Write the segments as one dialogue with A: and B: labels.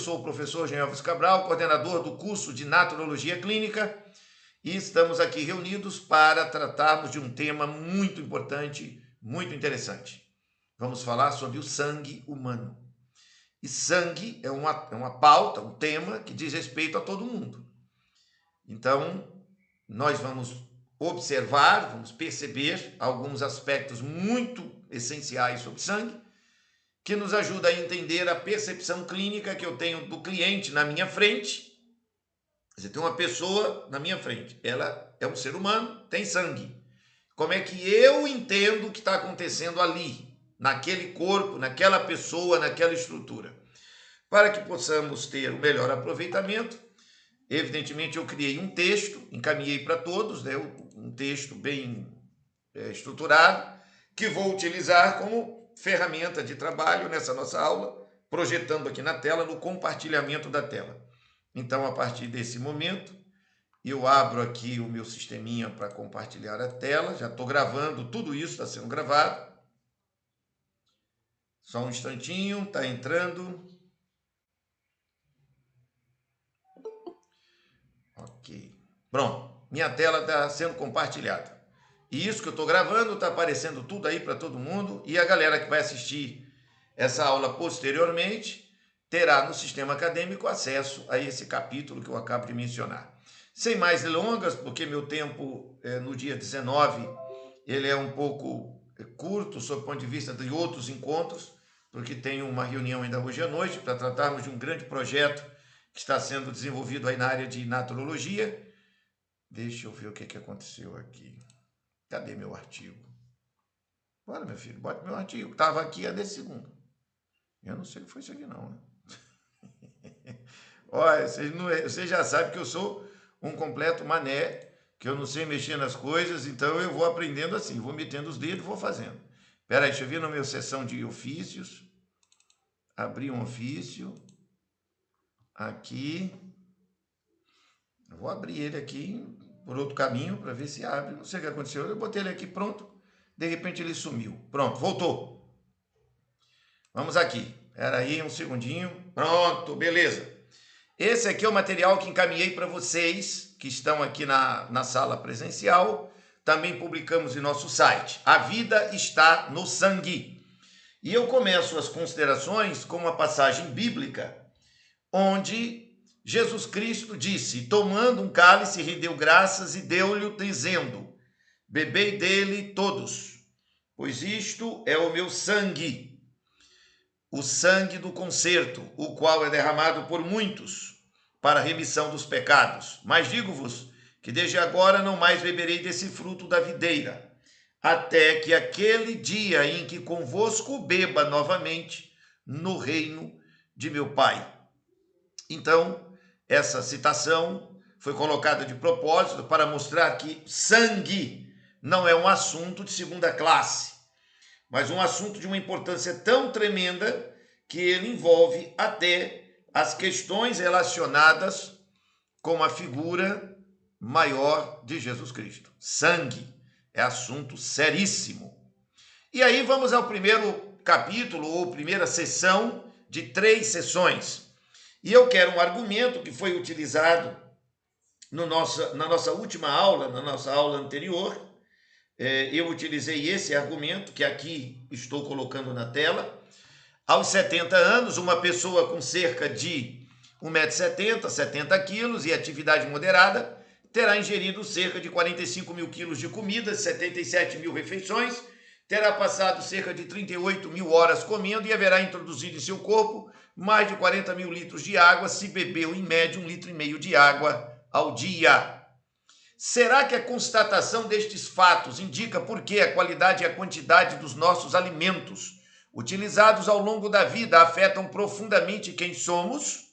A: sou o professor Jean Elvis Cabral, coordenador do curso de Naturologia Clínica, e estamos aqui reunidos para tratarmos de um tema muito importante, muito interessante. Vamos falar sobre o sangue humano. E sangue é uma pauta, um tema que diz respeito a todo mundo. Então, nós vamos observar, vamos perceber alguns aspectos muito essenciais sobre sangue, que nos ajuda a entender a percepção clínica que eu tenho do cliente na minha frente. Você tem uma pessoa na minha frente, ela é um ser humano, tem sangue. Como é que eu entendo o que está acontecendo ali, naquele corpo, naquela pessoa, naquela estrutura? Para que possamos ter o melhor aproveitamento, evidentemente eu criei um texto, encaminhei para todos, né, um texto bem estruturado, que vou utilizar como ferramenta de trabalho nessa nossa aula, projetando aqui na tela, no compartilhamento da tela. Então, a partir desse momento, eu abro aqui o meu sisteminha para compartilhar a tela, já estou gravando, tudo isso está sendo gravado. Só um instantinho, está entrando. Ok. Pronto, minha tela está sendo compartilhada. E isso que eu estou gravando está aparecendo tudo aí para todo mundo, e a galera que vai assistir essa aula posteriormente terá no sistema acadêmico acesso a esse capítulo que eu acabo de mencionar. Sem mais delongas, porque meu tempo no dia 19 ele é um pouco curto sob o ponto de vista de outros encontros, porque tenho uma reunião ainda hoje à noite para tratarmos de um grande projeto que está sendo desenvolvido aí na área de naturologia. Deixa eu ver o que aconteceu aqui. Cadê meu artigo? Bora, meu filho, bota meu artigo. Estava aqui a desse segundo. Eu não sei o que foi isso aqui, não. Né? Olha, vocês já sabem que eu sou um completo mané, que eu não sei mexer nas coisas, então eu vou aprendendo assim, vou metendo os dedos e vou fazendo. Espera aí, deixa eu vir na minha seção de ofícios. Abrir um ofício. Aqui. Eu vou abrir ele aqui por outro caminho para ver se abre. Não sei o que aconteceu. Eu botei ele aqui pronto. De repente ele sumiu. Pronto, voltou. Vamos aqui. Espera aí um segundinho. Pronto, beleza. Esse aqui é o material que encaminhei para vocês que estão aqui na sala presencial. Também publicamos em nosso site. A vida está no sangue. E eu começo as considerações com uma passagem bíblica onde Jesus Cristo disse, tomando um cálice, rendeu graças e deu-lhe, dizendo, bebei dele todos, pois isto é o meu sangue, o sangue do concerto, o qual é derramado por muitos para a remissão dos pecados. Mas digo-vos que desde agora não mais beberei desse fruto da videira, até que aquele dia em que convosco beba novamente no reino de meu Pai. Então, essa citação foi colocada de propósito para mostrar que sangue não é um assunto de segunda classe, mas um assunto de uma importância tão tremenda que ele envolve até as questões relacionadas com a figura maior de Jesus Cristo. Sangue é assunto seríssimo. E aí vamos ao primeiro capítulo, ou primeira sessão de 3 sessões. E eu quero um argumento que foi utilizado na nossa última aula, na nossa aula anterior. Eu utilizei esse argumento, que aqui estou colocando na tela. Aos 70 anos, uma pessoa com cerca de 1,70 m, 70 quilos e atividade moderada, terá ingerido cerca de 45 mil quilos de comida, 77 mil refeições, terá passado cerca de 38 mil horas comendo e haverá introduzido em seu corpo mais de 40 mil litros de água, se bebeu em média 1,5 litro de água ao dia. Será que a constatação destes fatos indica por que a qualidade e a quantidade dos nossos alimentos utilizados ao longo da vida afetam profundamente quem somos?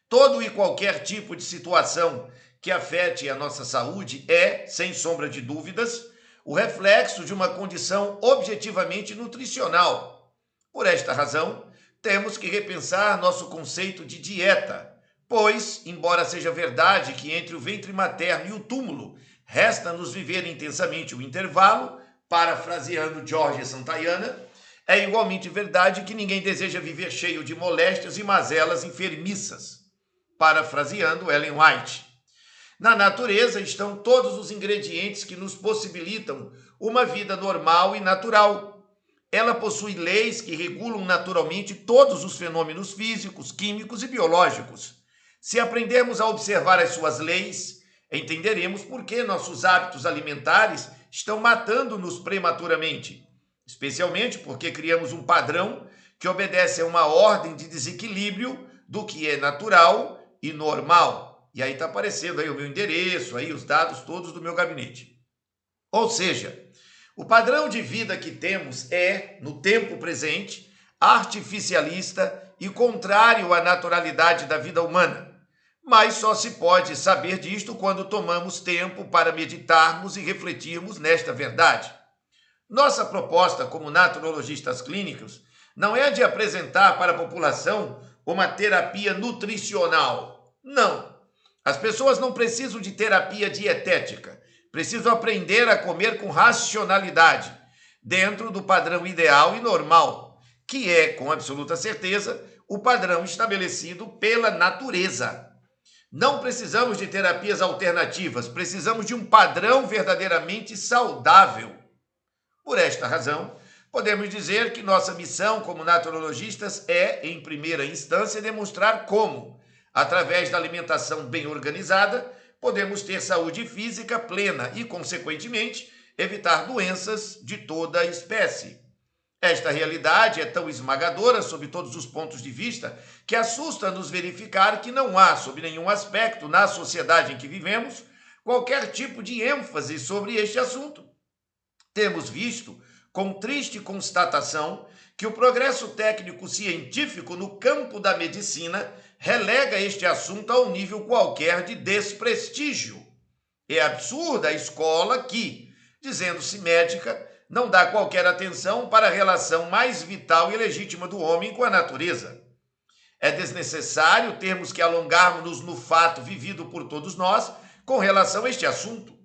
A: Todo e qualquer tipo de situação que afete a nossa saúde é, sem sombra de dúvidas, o reflexo de uma condição objetivamente nutricional. Por esta razão, temos que repensar nosso conceito de dieta, pois, embora seja verdade que entre o ventre materno e o túmulo resta-nos viver intensamente o intervalo, parafraseando Jorge Santayana, É igualmente verdade que ninguém deseja viver cheio de moléstias e mazelas enfermiças. Parafraseando Ellen White. Na natureza estão todos os ingredientes que nos possibilitam uma vida normal e natural. Ela possui leis que regulam naturalmente todos os fenômenos físicos, químicos e biológicos. Se aprendermos a observar as suas leis, entenderemos por que nossos hábitos alimentares estão matando-nos prematuramente, especialmente porque criamos um padrão que obedece a uma ordem de desequilíbrio do que é natural e normal. E aí está aparecendo aí o meu endereço, aí os dados todos do meu gabinete. Ou seja, o padrão de vida que temos é, no tempo presente, artificialista e contrário à naturalidade da vida humana. Mas só se pode saber disto quando tomamos tempo para meditarmos e refletirmos nesta verdade. Nossa proposta como naturologistas clínicos não é de apresentar para a população uma terapia nutricional. Não. As pessoas não precisam de terapia dietética. Precisam aprender a comer com racionalidade, dentro do padrão ideal e normal, que é, com absoluta certeza, o padrão estabelecido pela natureza. Não precisamos de terapias alternativas, precisamos de um padrão verdadeiramente saudável. Por esta razão, podemos dizer que nossa missão como naturologistas é, em primeira instância, demonstrar como, através da alimentação bem organizada, podemos ter saúde física plena e, consequentemente, evitar doenças de toda a espécie. Esta realidade é tão esmagadora sob todos os pontos de vista que assusta-nos verificar que não há, sob nenhum aspecto, na sociedade em que vivemos, qualquer tipo de ênfase sobre este assunto. Temos visto, com triste constatação, que o progresso técnico-científico no campo da medicina relega este assunto a um nível qualquer de desprestígio. É absurda a escola que, dizendo-se médica, não dá qualquer atenção para a relação mais vital e legítima do homem com a natureza. É desnecessário termos que alongarmos-nos no fato vivido por todos nós com relação a este assunto.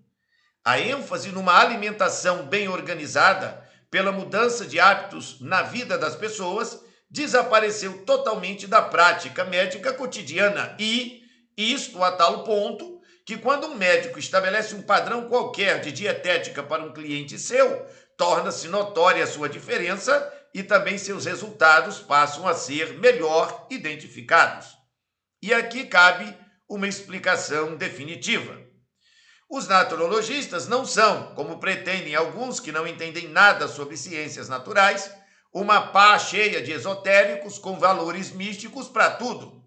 A: A ênfase numa alimentação bem organizada, pela mudança de hábitos na vida das pessoas, desapareceu totalmente da prática médica cotidiana e, isto a tal ponto, que quando um médico estabelece um padrão qualquer de dietética para um cliente seu, torna-se notória a sua diferença e também seus resultados passam a ser melhor identificados. E aqui cabe uma explicação definitiva. Os naturologistas não são, como pretendem alguns que não entendem nada sobre ciências naturais, uma pá cheia de esotéricos com valores místicos para tudo.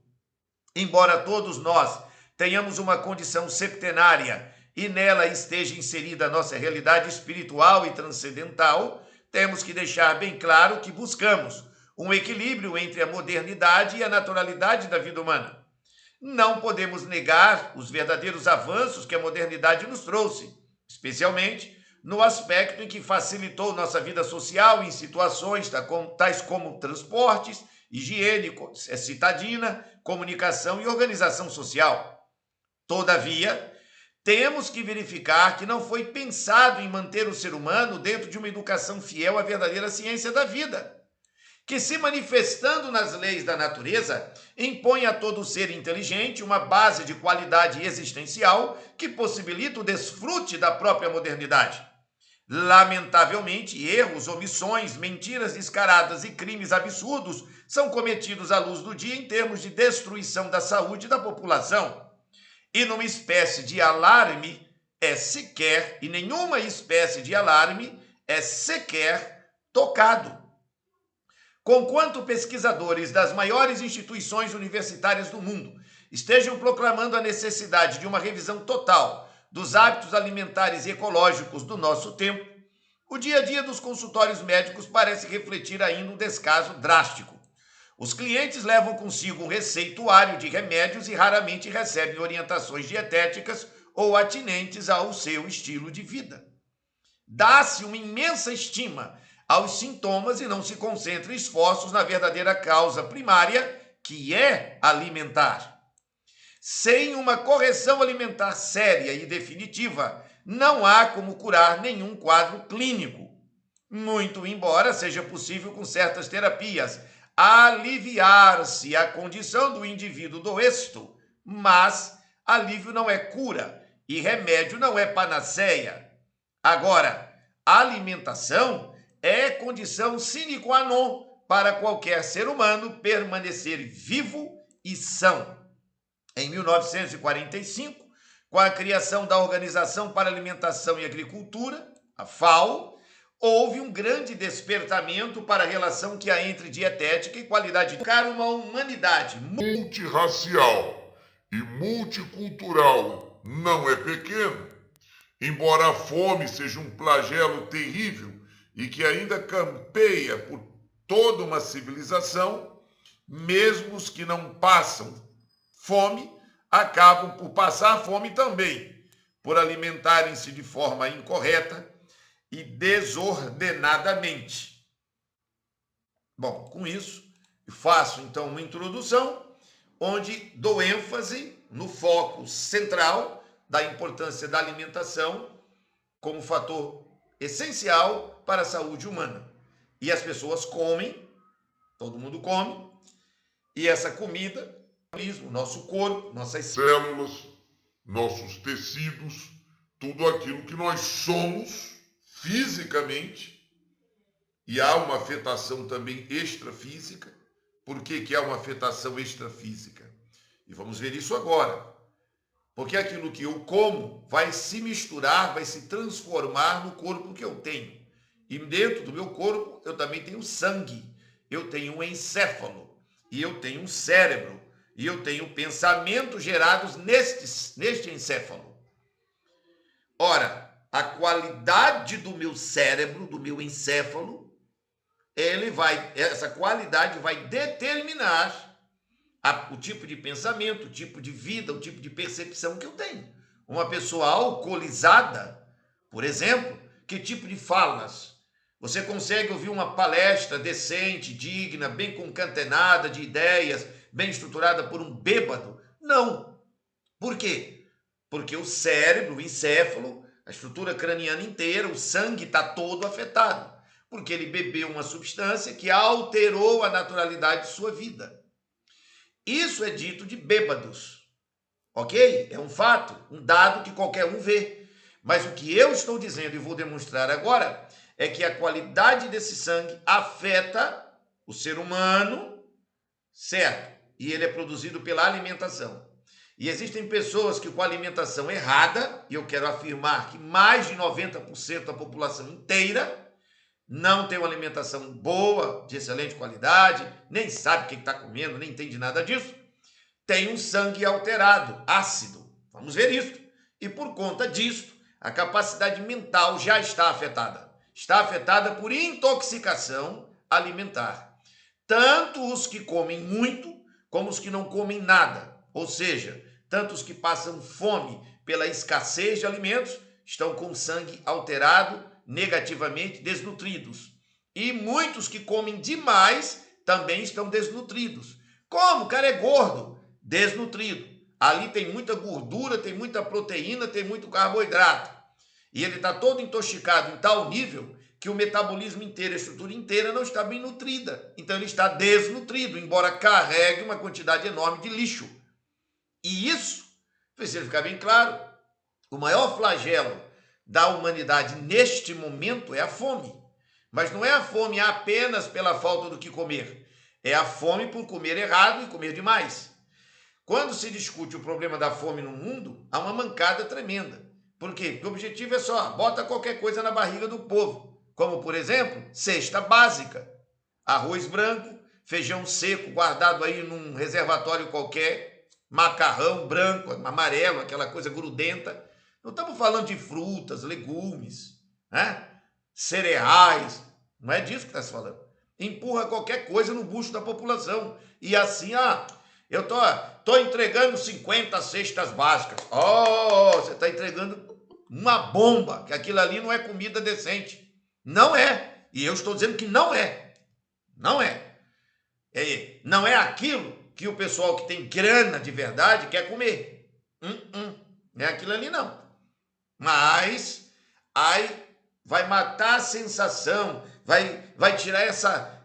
A: Embora todos nós tenhamos uma condição septenária e nela esteja inserida a nossa realidade espiritual e transcendental, temos que deixar bem claro que buscamos um equilíbrio entre a modernidade e a naturalidade da vida humana. Não podemos negar os verdadeiros avanços que a modernidade nos trouxe, especialmente no aspecto em que facilitou nossa vida social em situações tais como transportes, higiene citadina, comunicação e organização social. Todavia, temos que verificar que não foi pensado em manter o ser humano dentro de uma educação fiel à verdadeira ciência da vida, que, se manifestando nas leis da natureza, impõe a todo ser inteligente uma base de qualidade existencial que possibilita o desfrute da própria modernidade. Lamentavelmente, erros, omissões, mentiras descaradas e crimes absurdos são cometidos à luz do dia em termos de destruição da saúde da população. E numa espécie de alarme e nenhuma espécie de alarme é sequer tocado. Conquanto pesquisadores das maiores instituições universitárias do mundo estejam proclamando a necessidade de uma revisão total dos hábitos alimentares e ecológicos do nosso tempo, o dia a dia dos consultórios médicos parece refletir ainda um descaso drástico. Os clientes levam consigo um receituário de remédios e raramente recebem orientações dietéticas ou atinentes ao seu estilo de vida. Dá-se uma imensa estima aos sintomas e não se concentra esforços na verdadeira causa primária, que é alimentar. Sem uma correção alimentar séria e definitiva, não há como curar nenhum quadro clínico. muito embora seja possível com certas terapias aliviar-se a condição do indivíduo doesto, mas alívio não é cura e remédio não é panaceia. Agora, alimentação é condição sine qua non para qualquer ser humano permanecer vivo e são. Em 1945, com a criação da Organização para Alimentação e Agricultura, a FAO, houve um grande despertamento para a relação que há entre dietética e qualidade de vida. Uma humanidade
B: multirracial e multicultural não é pequeno. Embora a fome seja um flagelo terrível e que ainda campeia por toda uma civilização, mesmo os que não passam fome acabam por passar fome também, por alimentarem-se de forma incorreta e desordenadamente. Bom, com isso, faço então uma introdução onde dou ênfase no foco central da importância da alimentação como fator essencial para a saúde humana. E as pessoas comem, todo mundo come, e essa comida, o nosso corpo, nossas células, nossos tecidos, tudo aquilo que nós somos fisicamente, e há uma afetação também extrafísica. Por que há uma afetação extrafísica? E vamos ver isso agora. Porque aquilo que eu como vai se misturar, vai se transformar no corpo que eu tenho. E dentro do meu corpo eu também tenho sangue, eu tenho um encéfalo, e eu tenho um cérebro, e eu tenho pensamentos gerados neste encéfalo. Ora, a qualidade do meu cérebro, do meu encéfalo, essa qualidade vai determinar o tipo de pensamento, o tipo de vida, o tipo de percepção que eu tenho. Uma pessoa alcoolizada, por exemplo, que tipo de falas? Você consegue ouvir uma palestra decente, digna, bem concatenada de ideias, bem estruturada por um bêbado? Não. Por quê? Porque o cérebro, o encéfalo, a estrutura craniana inteira, o sangue está todo afetado. Porque ele bebeu uma substância que alterou a naturalidade de sua vida. Isso é dito de bêbados, ok? É um fato, um dado que qualquer um vê. Mas o que eu estou dizendo e vou demonstrar agora é que a qualidade desse sangue afeta o ser humano, certo? E ele é produzido pela alimentação. E existem pessoas que com a alimentação errada, e eu quero afirmar que mais de 90% da população inteira não tem uma alimentação boa, de excelente qualidade, nem sabe o que está comendo, nem entende nada disso, tem um sangue alterado, ácido. Vamos ver isso. E por conta disso, a capacidade mental já está afetada. Está afetada por intoxicação alimentar. Tanto os que comem muito, como os que não comem nada. Ou seja, tanto os que passam fome pela escassez de alimentos, estão com sangue alterado, negativamente desnutridos. E muitos que comem demais também estão desnutridos. Como? O cara é gordo, desnutrido. Ali tem muita gordura, tem muita proteína, tem muito carboidrato. E ele está todo intoxicado em tal nível que o metabolismo inteiro, a estrutura inteira não está bem nutrida. Então ele está desnutrido, embora carregue uma quantidade enorme de lixo. E isso, precisa ficar bem claro, o maior flagelo da humanidade neste momento é a fome. Mas não é a fome apenas pela falta do que comer. É a fome por comer errado e comer demais. Quando se discute o problema da fome no mundo, há uma mancada tremenda. Por quê? Porque o objetivo é só, bota qualquer coisa na barriga do povo. Como, por exemplo, cesta básica. Arroz branco, feijão seco guardado aí num reservatório qualquer, macarrão branco, amarelo, aquela coisa grudenta. Não estamos falando de frutas, legumes, né? Cereais. Não é disso que está se falando. Empurra qualquer coisa no bucho da população. E assim, eu tô entregando 50 cestas básicas. Você está entregando uma bomba, que aquilo ali não é comida decente. Não é. E eu estou dizendo que não é. Não é. Não é aquilo que o pessoal que tem grana de verdade quer comer. Não é aquilo ali, não. Mas, ai vai matar a sensação, vai tirar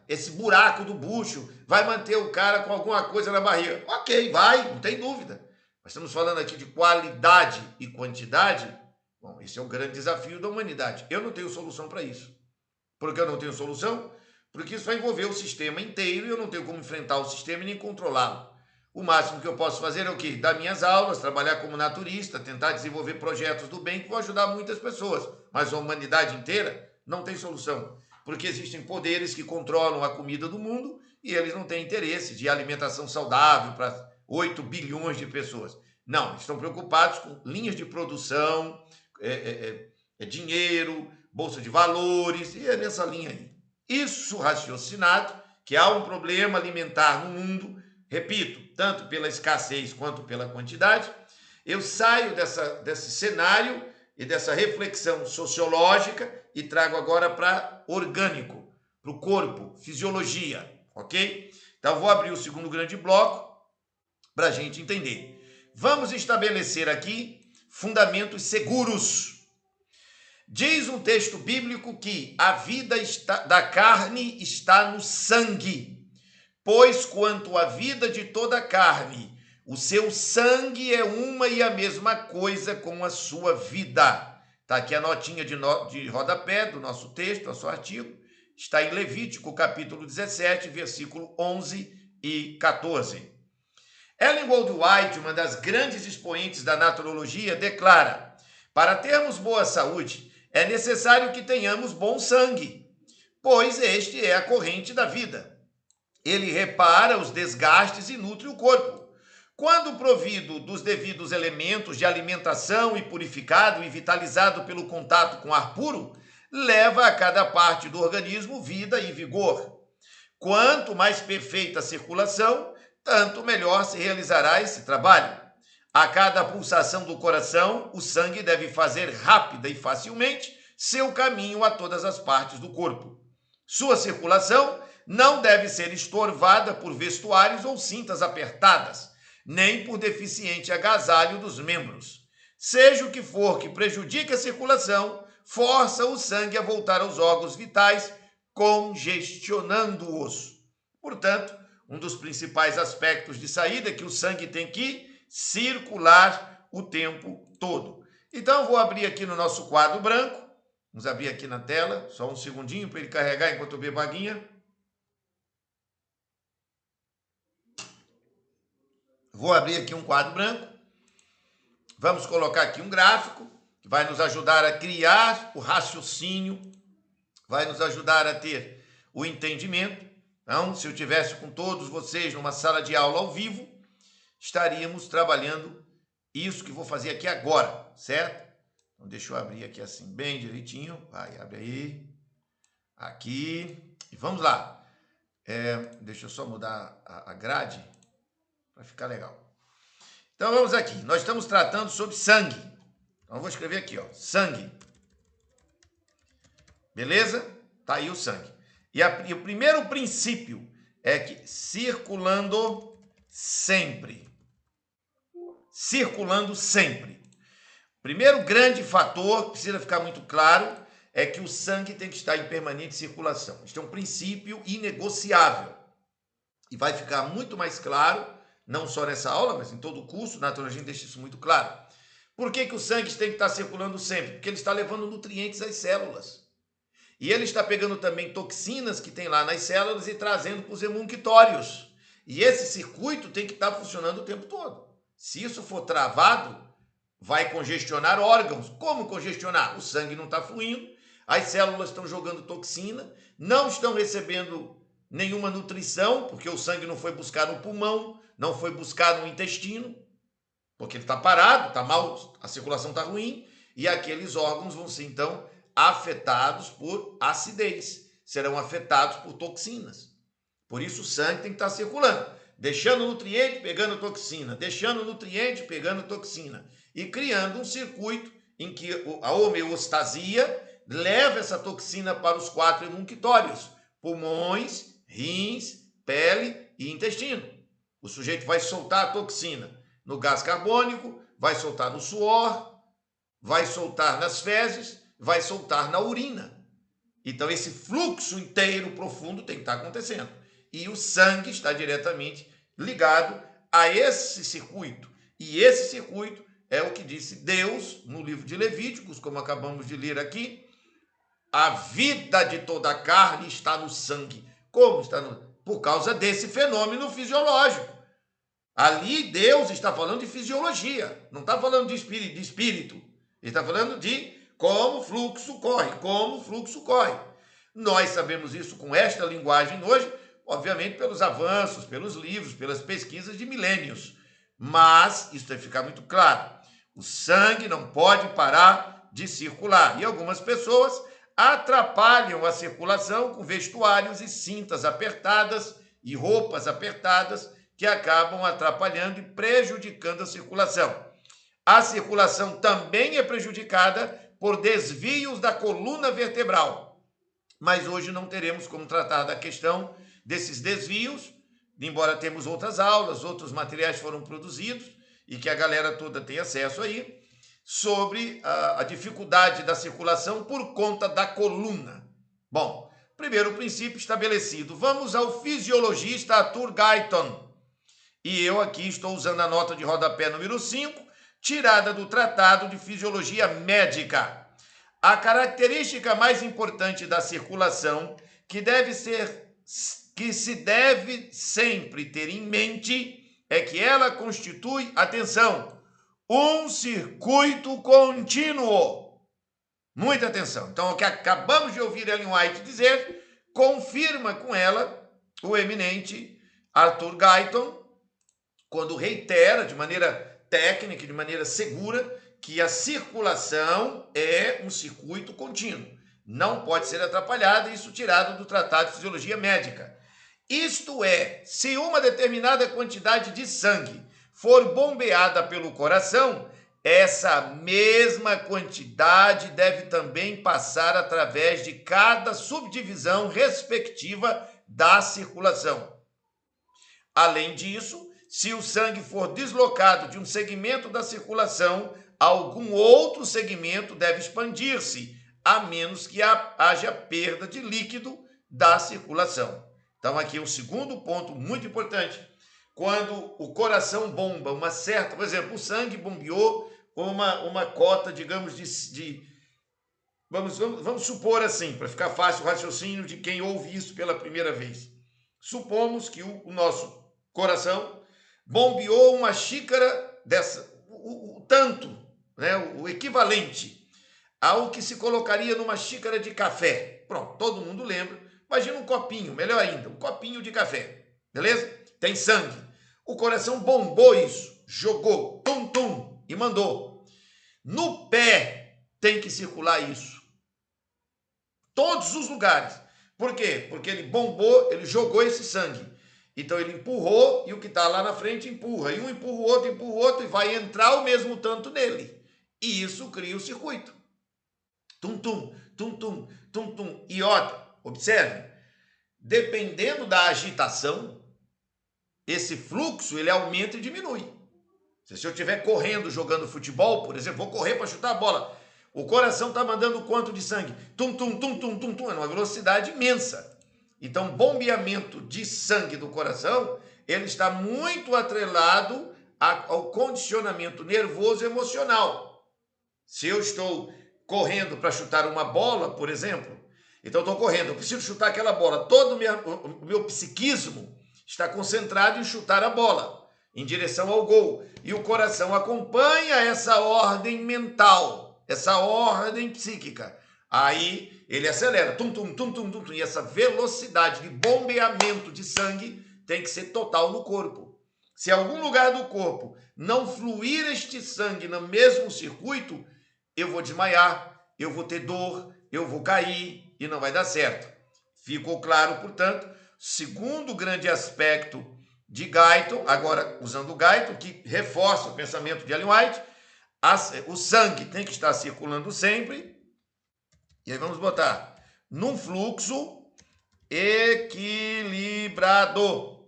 B: esse buraco do bucho, vai manter o cara com alguma coisa na barriga. Ok, vai, não tem dúvida. Mas estamos falando aqui de qualidade e quantidade. Bom, esse é o grande desafio da humanidade. Eu não tenho solução para isso. Por que eu não tenho solução? Porque isso vai envolver o sistema inteiro e eu não tenho como enfrentar o sistema e nem controlá-lo. O máximo que eu posso fazer é o quê? Dar minhas aulas, trabalhar como naturista, tentar desenvolver projetos do bem que vão ajudar muitas pessoas. Mas a humanidade inteira não tem solução. Porque existem poderes que controlam a comida do mundo e eles não têm interesse de alimentação saudável para 8 bilhões de pessoas. Não, estão preocupados com linhas de produção, dinheiro, bolsa de valores, e é nessa linha aí. Isso raciocinado, que há um problema alimentar no mundo, repito, tanto pela escassez quanto pela quantidade, eu saio desse cenário e dessa reflexão sociológica e trago agora para orgânico, para o corpo, fisiologia, ok? Então, vou abrir o segundo grande bloco para a gente entender. Vamos estabelecer aqui fundamentos seguros. Diz um texto bíblico que a vida da carne está no sangue, pois quanto à vida de toda a carne, o seu sangue é uma e a mesma coisa com a sua vida. Está aqui a notinha de rodapé do nosso texto, do nosso artigo. Está em Levítico, capítulo 17, versículo 11 e 14. Ellen Goldwhite, uma das grandes expoentes da naturologia, declara: para termos boa saúde, é necessário que tenhamos bom sangue, pois este é a corrente da vida. Ele repara os desgastes e nutre o corpo. Quando provido dos devidos elementos de alimentação e purificado e vitalizado pelo contato com ar puro, leva a cada parte do organismo vida e vigor. Quanto mais perfeita a circulação, tanto melhor se realizará esse trabalho. A cada pulsação do coração, o sangue deve fazer rápida e facilmente seu caminho a todas as partes do corpo. Sua circulação não deve ser estorvada por vestuários ou cintas apertadas, nem por deficiente agasalho dos membros. Seja o que for que prejudique a circulação, força o sangue a voltar aos órgãos vitais, congestionando-os. Portanto, um dos principais aspectos de saída é que o sangue tem que circular o tempo todo. Então, eu vou abrir aqui no nosso quadro branco. Vamos abrir aqui na tela, só um segundinho para ele carregar enquanto eu bebo aguinha. Vou abrir aqui um quadro branco. Vamos colocar aqui um gráfico que vai nos ajudar a criar o raciocínio, vai nos ajudar a ter o entendimento. Então, se eu tivesse com todos vocês numa sala de aula ao vivo, estaríamos trabalhando isso que vou fazer aqui agora, certo? Então, deixa eu abrir aqui assim, bem direitinho. Vai, abre aí. Aqui. E vamos lá. Deixa eu só mudar a grade para ficar legal. Então, vamos aqui. Nós estamos tratando sobre sangue. Então, eu vou escrever aqui, ó, sangue. Beleza? Tá aí o sangue. E o primeiro princípio é que circulando sempre. Circulando sempre. Primeiro grande fator que precisa ficar muito claro é que o sangue tem que estar em permanente circulação. Isto é um princípio inegociável. E vai ficar muito mais claro, não só nessa aula, mas em todo o curso, na naturologia deixa isso muito claro. Por que o sangue tem que estar circulando sempre? Porque ele está levando nutrientes às células. E ele está pegando também toxinas que tem lá nas células e trazendo para os hemunquitórios. E esse circuito tem que estar funcionando o tempo todo. Se isso for travado, vai congestionar órgãos. Como congestionar? O sangue não está fluindo, as células estão jogando toxina, não estão recebendo nenhuma nutrição, porque o sangue não foi buscar no pulmão, não foi buscar no intestino, porque ele está parado, está mal, a circulação está ruim, e aqueles órgãos vão ser, então, afetados por acidez, serão afetados por toxinas. Por isso o sangue tem que estar circulando, deixando nutriente, pegando toxina, deixando nutriente, pegando toxina, e criando um circuito em que a homeostasia leva essa toxina para os 4 hemunquitórios, pulmões, rins, pele e intestino. O sujeito vai soltar a toxina no gás carbônico, vai soltar no suor, vai soltar nas fezes,
A: vai soltar na urina. Então, esse fluxo inteiro profundo tem que estar acontecendo. E o sangue está diretamente ligado a esse circuito. E esse circuito é o que disse Deus no livro de Levíticos, como acabamos de ler aqui. A vida de toda a carne está no sangue. Como está por causa desse fenômeno fisiológico. Ali Deus está falando de fisiologia, não está falando de espírito. Ele está falando de como o fluxo corre. Nós sabemos isso com esta linguagem hoje, obviamente pelos avanços, pelos livros, pelas pesquisas de milênios. Mas isso deve ficar muito claro. O sangue não pode parar de circular. E algumas pessoas atrapalham a circulação com vestuários e cintas apertadas e roupas apertadas que acabam atrapalhando e prejudicando a circulação. A circulação também é prejudicada por desvios da coluna vertebral. Mas hoje não teremos como tratar da questão desses desvios, embora temos outras aulas, outros materiais foram produzidos e que a galera toda tem acesso aí, sobre a dificuldade da circulação por conta da coluna. Bom, primeiro princípio estabelecido. Vamos ao fisiologista Arthur Guyton. E eu aqui estou usando a nota de rodapé número 5, tirada do Tratado de Fisiologia Médica. A característica mais importante da circulação, que se deve sempre ter em mente, é que ela constitui, atenção, um circuito contínuo. Muita atenção. Então, o que acabamos de ouvir Ellen White dizer, confirma com ela o eminente Arthur Guyton, quando reitera de maneira técnica, de maneira segura, que a circulação é um circuito contínuo. Não pode ser atrapalhada, isso tirado do Tratado de Fisiologia Médica. Isto é, se uma determinada quantidade de sangue for bombeada pelo coração, essa mesma quantidade deve também passar através de cada subdivisão respectiva da circulação. Além disso, se o sangue for deslocado de um segmento da circulação, algum outro segmento deve expandir-se, a menos que haja perda de líquido da circulação. Então, aqui é um segundo ponto muito importante. Quando o coração bomba uma certa, por exemplo, o sangue bombeou uma cota, digamos, vamos supor assim, para ficar fácil o raciocínio de quem ouve isso pela primeira vez. Supomos que o nosso coração bombeou uma xícara dessa, o tanto, né, o equivalente ao que se colocaria numa xícara de café. Pronto, todo mundo lembra. Imagina um copinho, melhor ainda, um copinho de café, beleza? Tem sangue. O coração bombou isso, jogou, tum, e mandou. No pé tem que circular isso. Todos os lugares. Por quê? Porque ele bombou, ele jogou esse sangue. Então ele empurrou e o que está lá na frente empurra. E um empurra o outro e vai entrar o mesmo tanto nele. E isso cria o circuito. Tum. E observe, dependendo da agitação, esse fluxo ele aumenta e diminui. Se eu estiver correndo, jogando futebol, por exemplo, vou correr para chutar a bola. O coração está mandando quanto de sangue? Tum, é uma velocidade imensa. Então, bombeamento de sangue do coração, ele está muito atrelado ao condicionamento nervoso e emocional. Se eu estou correndo para chutar uma bola, por exemplo, então eu estou correndo, eu preciso chutar aquela bola, todo o meu psiquismo está concentrado em chutar a bola, em direção ao gol. E o coração acompanha essa ordem mental, essa ordem psíquica. Aí ele acelera, tum, e essa velocidade de bombeamento de sangue tem que ser total no corpo. Se algum lugar do corpo não fluir este sangue no mesmo circuito, eu vou desmaiar, eu vou ter dor, eu vou cair e não vai dar certo. Ficou claro, portanto, segundo grande aspecto de Guyton, agora usando o Guyton, que reforça o pensamento de Ellen White, o sangue tem que estar circulando sempre. E aí vamos botar num fluxo equilibrado.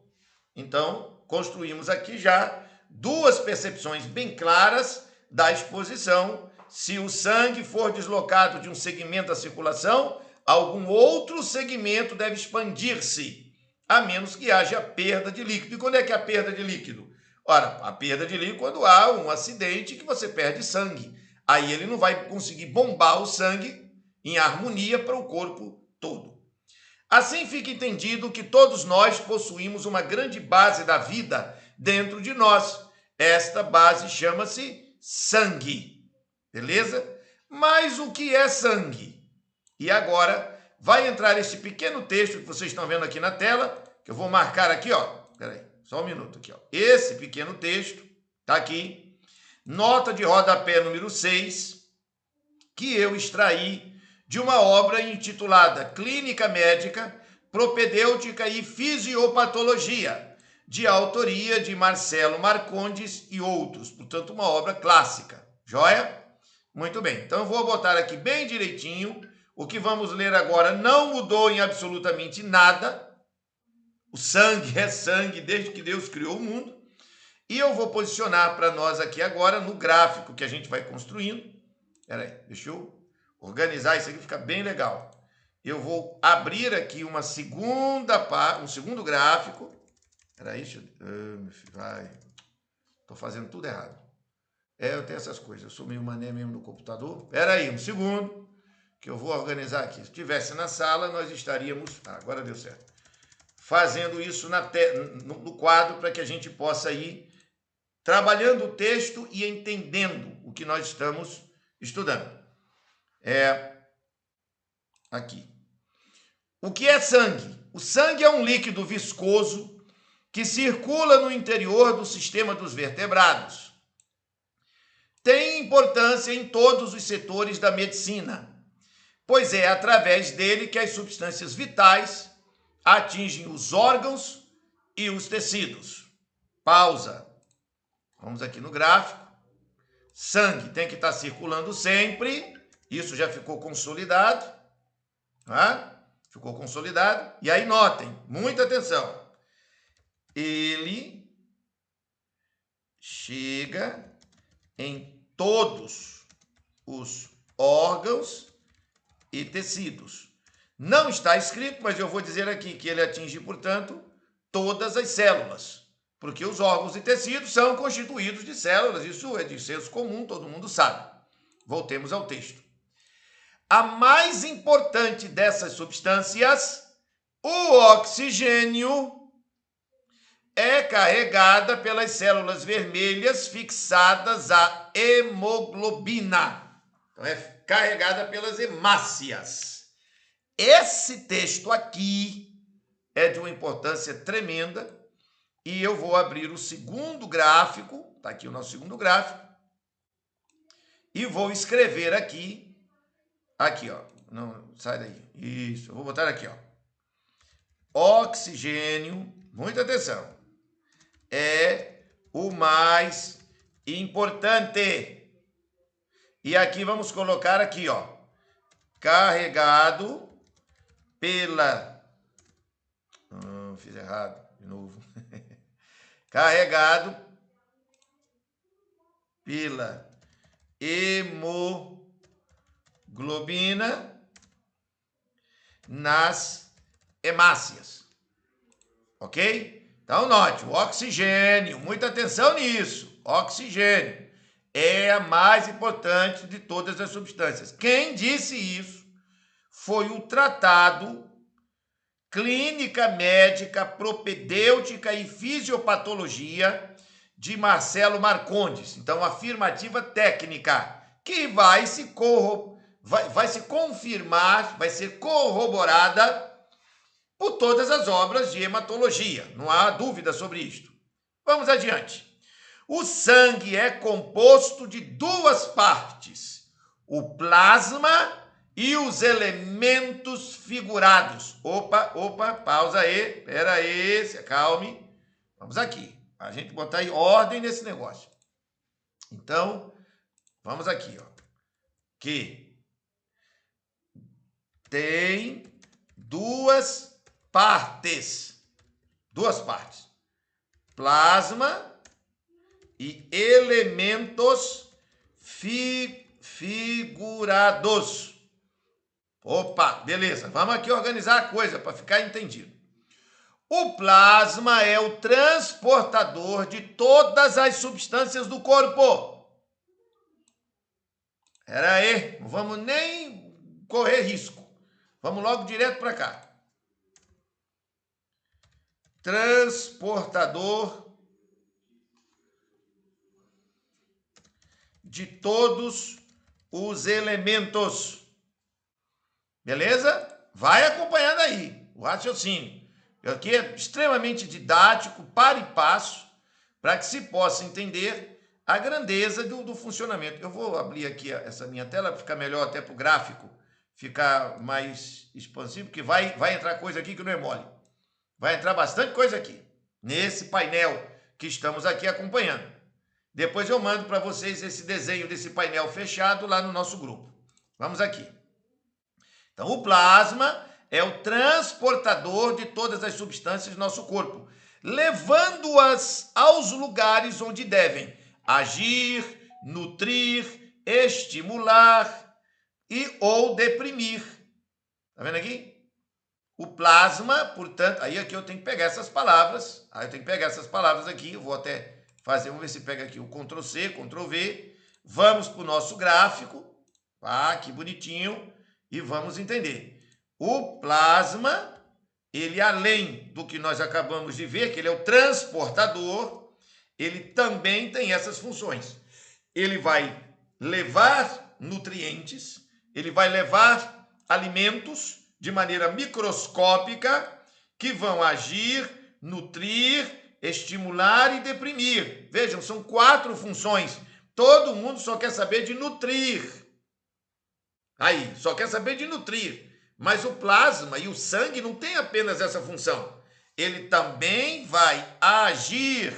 A: Então, construímos aqui já duas percepções bem claras da exposição se o sangue for deslocado de um segmento da circulação, algum outro segmento deve expandir-se, a menos que haja perda de líquido. E quando é que é a perda de líquido? Ora, a perda de líquido é quando há um acidente que você perde sangue. Aí ele não vai conseguir bombar o sangue em harmonia para o corpo todo. Assim fica entendido que todos nós possuímos uma grande base da vida dentro de nós. Esta base chama-se sangue. Beleza? Mas o que é sangue? E agora vai entrar esse pequeno texto que vocês estão vendo aqui na tela, que eu vou marcar aqui, ó. Peraí, só um minuto aqui, ó. Esse pequeno texto tá aqui. Nota de rodapé número 6, que eu extraí de uma obra intitulada Clínica Médica, Propedêutica e Fisiopatologia, de autoria de Marcelo Marcondes e outros. Portanto, uma obra clássica. Joia? Muito bem. Então, eu vou botar aqui bem direitinho. O que vamos ler agora não mudou em absolutamente nada. O sangue é sangue desde que Deus criou o mundo. E eu vou posicionar para nós aqui agora no gráfico que a gente vai construindo. Espera aí, deixa eu organizar isso aqui, fica bem legal. Eu vou abrir aqui um segundo gráfico. Espera aí, estou fazendo tudo errado. Eu tenho essas coisas, eu sou meio mané mesmo no computador. Espera aí, um segundo, que eu vou organizar aqui. Se estivesse na sala, nós estaríamos... agora deu certo. Fazendo isso no quadro para que a gente possa ir trabalhando o texto e entendendo o que nós estamos estudando. Aqui. O que é sangue? O sangue é um líquido viscoso que circula no interior do sistema dos vertebrados. Tem importância em todos os setores da medicina, pois é através dele que as substâncias vitais atingem os órgãos e os tecidos. Pausa. Vamos aqui no gráfico. Sangue tem que estar circulando sempre. Isso já ficou consolidado. Ficou consolidado. E aí notem, muita atenção. Ele chega em todos os órgãos e tecidos. Não está escrito, mas eu vou dizer aqui que ele atinge, portanto, todas as células, porque os órgãos e tecidos são constituídos de células, isso é de senso comum, todo mundo sabe. Voltemos ao texto. A mais importante dessas substâncias, o oxigênio, é carregada pelas células vermelhas fixadas à hemoglobina. Então, é carregada pelas hemácias. Esse texto aqui é de uma importância tremenda e eu vou abrir o segundo gráfico, está aqui o nosso segundo gráfico, e vou escrever aqui, ó, não, sai daí, isso, eu vou botar aqui, ó, oxigênio, muita atenção, é o mais importante. E aqui vamos colocar aqui, ó, carregado pela... fiz errado, de novo. Carregado pela hemoglobina nas hemácias. Ok? Então, note, o oxigênio, muita atenção nisso. Oxigênio é a mais importante de todas as substâncias. Quem disse isso foi o tratado Clínica Médica, Propedêutica e Fisiopatologia de Marcelo Marcondes. Então, afirmativa técnica, que vai se confirmar, vai ser corroborada por todas as obras de hematologia. Não há dúvida sobre isto. Vamos adiante. O sangue é composto de duas partes, o plasma e os elementos figurados. Opa, pausa aí, espera aí, se acalme. Vamos aqui, a gente botar aí ordem nesse negócio. Então, vamos aqui, ó, que tem duas partes, plasma e elementos figurados. Opa, beleza. Vamos aqui organizar a coisa para ficar entendido. O plasma é o transportador de todas as substâncias do corpo. Pera aí, não vamos nem correr risco. Vamos logo direto para cá. Transportador de todos os elementos. Beleza? Vai acompanhando aí o raciocínio. Aqui é extremamente didático, para e passo, para que se possa entender a grandeza do funcionamento. Eu vou abrir aqui essa minha tela para ficar melhor até para o gráfico ficar mais expansivo, porque vai entrar coisa aqui que não é mole. Vai entrar bastante coisa aqui, nesse painel que estamos aqui acompanhando. Depois eu mando para vocês esse desenho desse painel fechado lá no nosso grupo. Vamos aqui. Então, o plasma é o transportador de todas as substâncias do nosso corpo, levando-as aos lugares onde devem agir, nutrir, estimular e ou deprimir. Tá vendo aqui? O plasma, portanto, aí aqui eu tenho que pegar essas palavras, aqui, eu vou até fazer, vamos ver se pega aqui o Ctrl+C, Ctrl+V, vamos para o nosso gráfico, que bonitinho, e vamos entender. O plasma, ele além do que nós acabamos de ver, que ele é o transportador, ele também tem essas funções. Ele vai levar nutrientes, ele vai levar alimentos de maneira microscópica que vão agir, nutrir, estimular e deprimir. Vejam, são 4 funções. Todo mundo só quer saber de nutrir. Aí, só quer saber de nutrir. Mas o plasma e o sangue não tem apenas essa função. Ele também vai agir,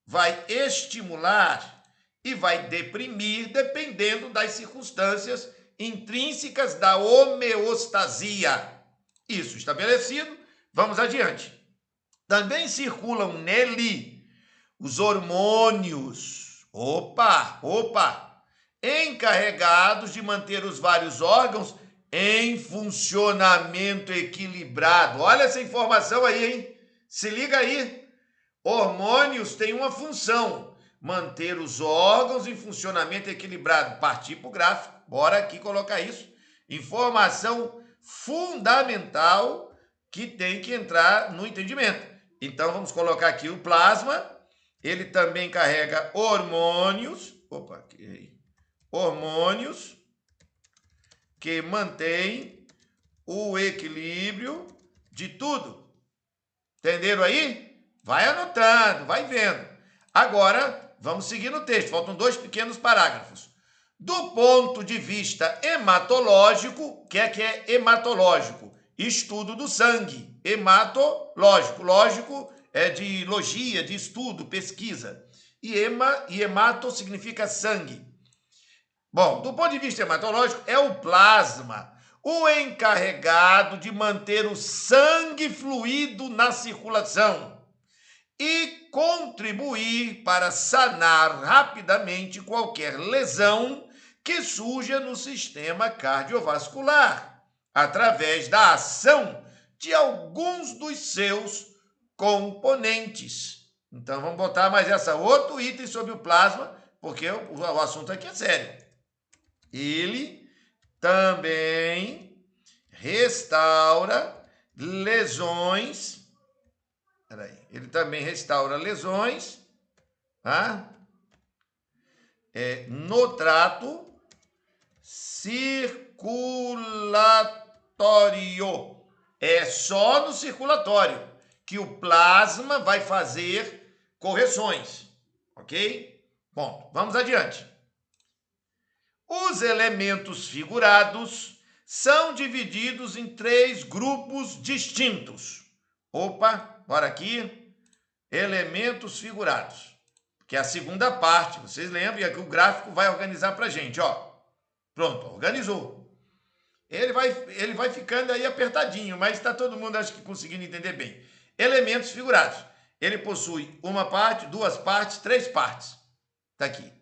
A: vai estimular e vai deprimir, dependendo das circunstâncias intrínsecas da homeostasia. Isso estabelecido, vamos adiante. Também circulam nele os hormônios. Opa! Encarregados de manter os vários órgãos em funcionamento equilibrado. Olha essa informação aí, hein? Se liga aí. Hormônios têm uma função: manter os órgãos em funcionamento equilibrado. Partir para o gráfico. Bora aqui colocar isso. Informação fundamental que tem que entrar no entendimento. Então, vamos colocar aqui o plasma. Ele também carrega hormônios. Hormônios que mantêm o equilíbrio de tudo. Entenderam aí? Vai anotando, vai vendo. Agora, vamos seguir no texto. Faltam 2 pequenos parágrafos. Do ponto de vista hematológico, o que é hematológico? Estudo do sangue. Hematológico. Lógico é de logia, de estudo, pesquisa. E hemato significa sangue. Bom, do ponto de vista hematológico, é o plasma o encarregado de manter o sangue fluido na circulação e contribuir para sanar rapidamente qualquer lesão que surja no sistema cardiovascular, através da ação de alguns dos seus componentes. Então, vamos botar mais essa outro item sobre o plasma, porque o assunto aqui é sério. Ele também restaura lesões. Ele também restaura lesões no trato circulatório. É só no circulatório que o plasma vai fazer correções, ok? Bom, vamos adiante. Os elementos figurados são divididos em 3 grupos distintos. Bora aqui. Elementos figurados, que é a segunda parte. Vocês lembram? E aqui o gráfico vai organizar para a gente, Pronto, organizou. Ele vai ficando aí apertadinho, mas está todo mundo, acho que, conseguindo entender bem. Elementos figurados. Ele possui uma parte, 2 partes, 3 partes. Está aqui.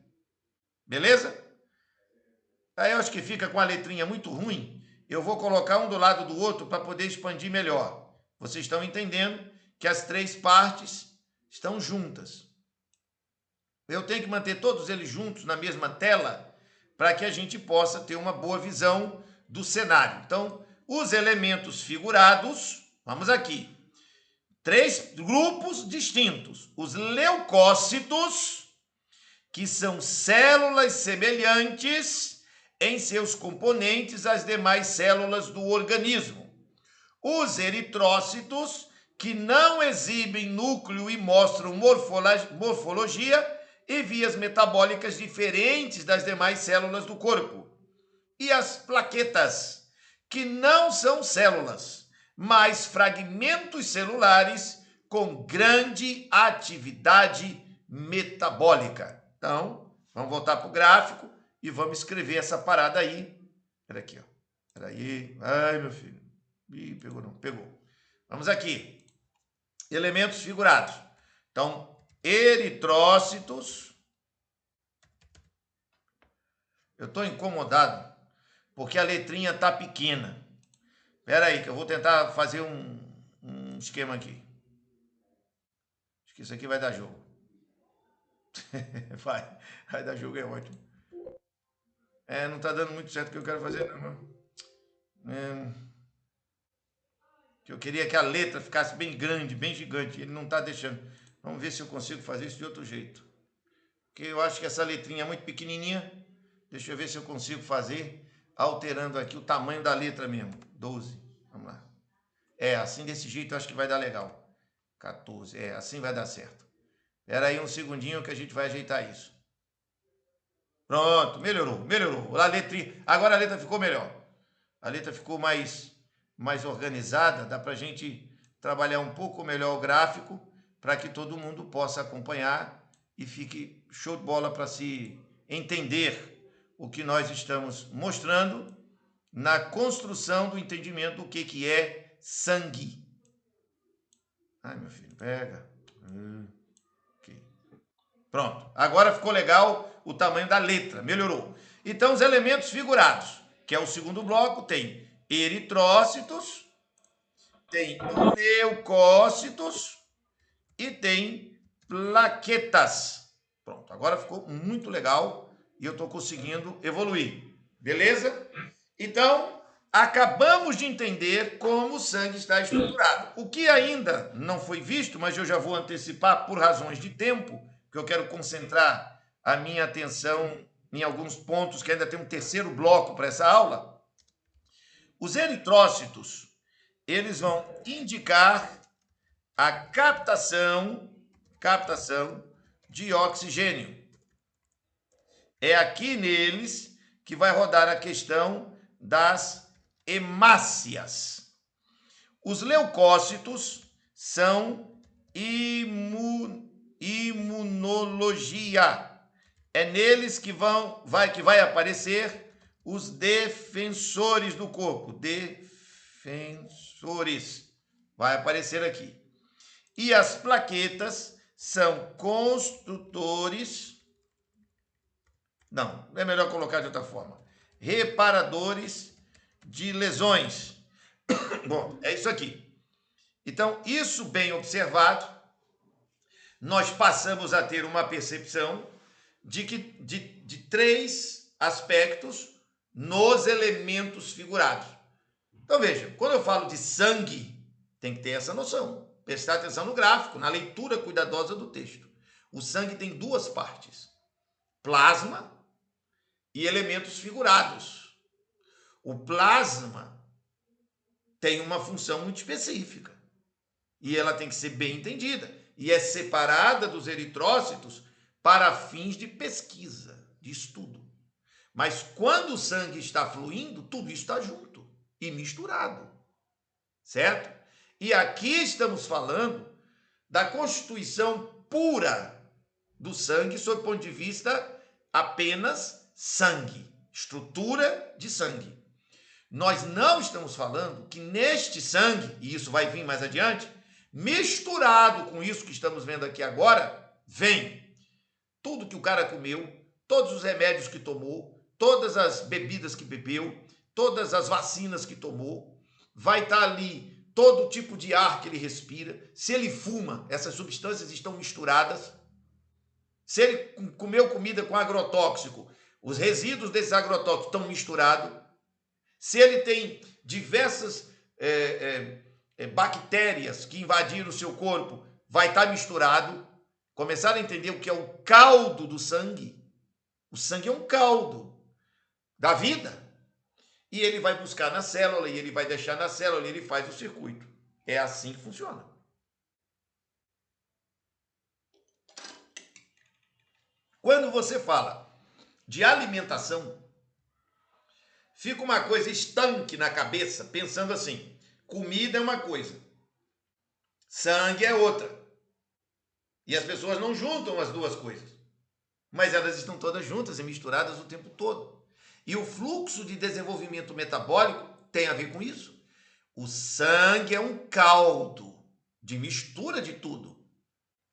A: Beleza? Aí eu acho que fica com a letrinha muito ruim. Eu vou colocar um do lado do outro para poder expandir melhor. Vocês estão entendendo que as três partes estão juntas. Eu tenho que manter todos eles juntos na mesma tela para que a gente possa ter uma boa visão do cenário. Então, os elementos figurados, vamos aqui. 3 grupos distintos. Os leucócitos, que são células semelhantes em seus componentes às demais células do organismo. Os eritrócitos, que não exibem núcleo e mostram morfologia e vias metabólicas diferentes das demais células do corpo. E as plaquetas, que não são células, mas fragmentos celulares com grande atividade metabólica. Então, vamos voltar para o gráfico e vamos escrever essa parada aí. Espera aqui, ó. Espera aí. Ai, meu filho. Ih, pegou não. Pegou. Vamos aqui. Elementos figurados. Então, eritrócitos. Eu estou incomodado porque a letrinha está pequena. Espera aí, que eu vou tentar fazer um esquema aqui. Acho que isso aqui vai dar jogo. Vai dar jogo, é ótimo. Não está dando muito certo o que eu quero fazer, não. Eu queria que a letra ficasse bem grande, bem gigante. Ele não está deixando. Vamos ver se eu consigo fazer isso de outro jeito. Porque eu acho que essa letrinha é muito pequenininha. Deixa eu ver se eu consigo fazer, alterando aqui o tamanho da letra mesmo. 12. Vamos lá. Assim desse jeito eu acho que vai dar legal. 14. Assim vai dar certo. Espera aí um segundinho que a gente vai ajeitar isso. Pronto, melhorou. Agora a letra ficou melhor. A letra ficou mais organizada. Dá para a gente trabalhar um pouco melhor o gráfico para que todo mundo possa acompanhar e fique show de bola para se entender o que nós estamos mostrando na construção do entendimento do que é sangue. Ai, meu filho, pega. Okay. Pronto. Agora ficou legal o tamanho da letra. Melhorou. Então, os elementos figurados, que é o segundo bloco, tem eritrócitos, tem leucócitos e tem plaquetas. Pronto. Agora ficou muito legal e eu estou conseguindo evoluir. Beleza? Então, acabamos de entender como o sangue está estruturado. O que ainda não foi visto, mas eu já vou antecipar por razões de tempo, porque eu quero concentrar a minha atenção em alguns pontos, que ainda tem um terceiro bloco para essa aula. Os eritrócitos, eles vão indicar a captação de oxigênio. É aqui neles que vai rodar a questão das hemácias. Os leucócitos são imunologia. É neles que vai aparecer os defensores do corpo. Defensores. Vai aparecer aqui. E as plaquetas são construtores. Não, é melhor colocar de outra forma. Reparadores de lesões. Bom, é isso aqui. Então, isso bem observado, nós passamos a ter uma percepção de 3 aspectos nos elementos figurados. Então, veja, quando eu falo de sangue, tem que ter essa noção. Prestar atenção no gráfico, na leitura cuidadosa do texto. O sangue tem 2 partes. Plasma e elementos figurados. O plasma tem uma função muito específica e ela tem que ser bem entendida e é separada dos eritrócitos para fins de pesquisa, de estudo. Mas quando o sangue está fluindo, tudo isso está junto e misturado, certo? E aqui estamos falando da constituição pura do sangue sob o ponto de vista apenas sangue, estrutura de sangue. Nós não estamos falando que neste sangue, e isso vai vir mais adiante, misturado com isso que estamos vendo aqui agora, vem tudo que o cara comeu, todos os remédios que tomou, todas as bebidas que bebeu, todas as vacinas que tomou, vai estar ali todo tipo de ar que ele respira. Se ele fuma, essas substâncias estão misturadas. Se ele comeu comida com agrotóxico, os resíduos desses agrotóxicos estão misturados. Se ele tem diversas bactérias que invadiram o seu corpo, vai estar misturado. Começaram a entender o que é o caldo do sangue. O sangue é um caldo da vida. E ele vai buscar na célula, e ele vai deixar na célula, e ele faz o circuito. É assim que funciona. Quando você fala de alimentação, fica uma coisa estanque na cabeça, pensando assim, comida é uma coisa, sangue é outra. E as pessoas não juntam as duas coisas, mas elas estão todas juntas e misturadas o tempo todo. E o fluxo de desenvolvimento metabólico tem a ver com isso. O sangue é um caldo de mistura de tudo.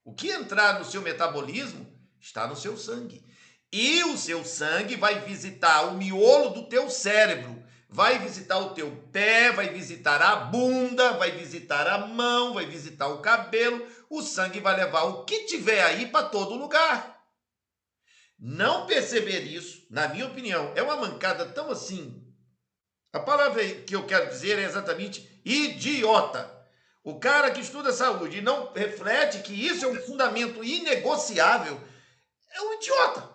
A: O que entrar no seu metabolismo está no seu sangue. E o seu sangue vai visitar o miolo do teu cérebro, vai visitar o teu pé, vai visitar a bunda, vai visitar a mão, vai visitar o cabelo. O sangue vai levar o que tiver aí para todo lugar. Não perceber isso, na minha opinião, é uma mancada tão assim. A palavra que eu quero dizer é exatamente idiota. O cara que estuda saúde e não reflete que isso é um fundamento inegociável é um idiota.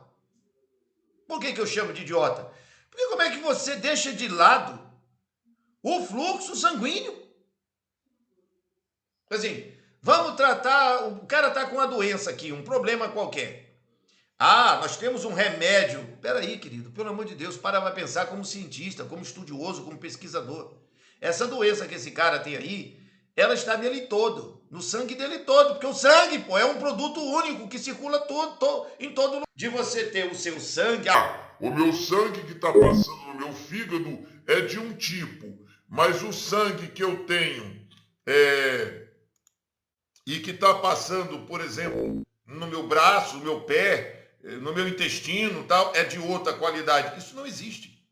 A: Por que eu chamo de idiota? Porque como é que você deixa de lado o fluxo sanguíneo? Assim, vamos tratar, o cara está com uma doença aqui, um problema qualquer. Ah, nós temos um remédio. Peraí, querido, pelo amor de Deus, para vai pensar como cientista, como estudioso, como pesquisador. Essa doença que esse cara tem aí, ela está nele todo, no sangue dele todo, porque o sangue, pô, é um produto único que circula em todo lugar. De você ter o seu sangue...
C: O meu sangue que está passando no meu fígado é de um tipo, mas o sangue que eu tenho e que está passando, por exemplo, no meu braço, no meu pé, no meu intestino, tal, é de outra qualidade. Isso não existe.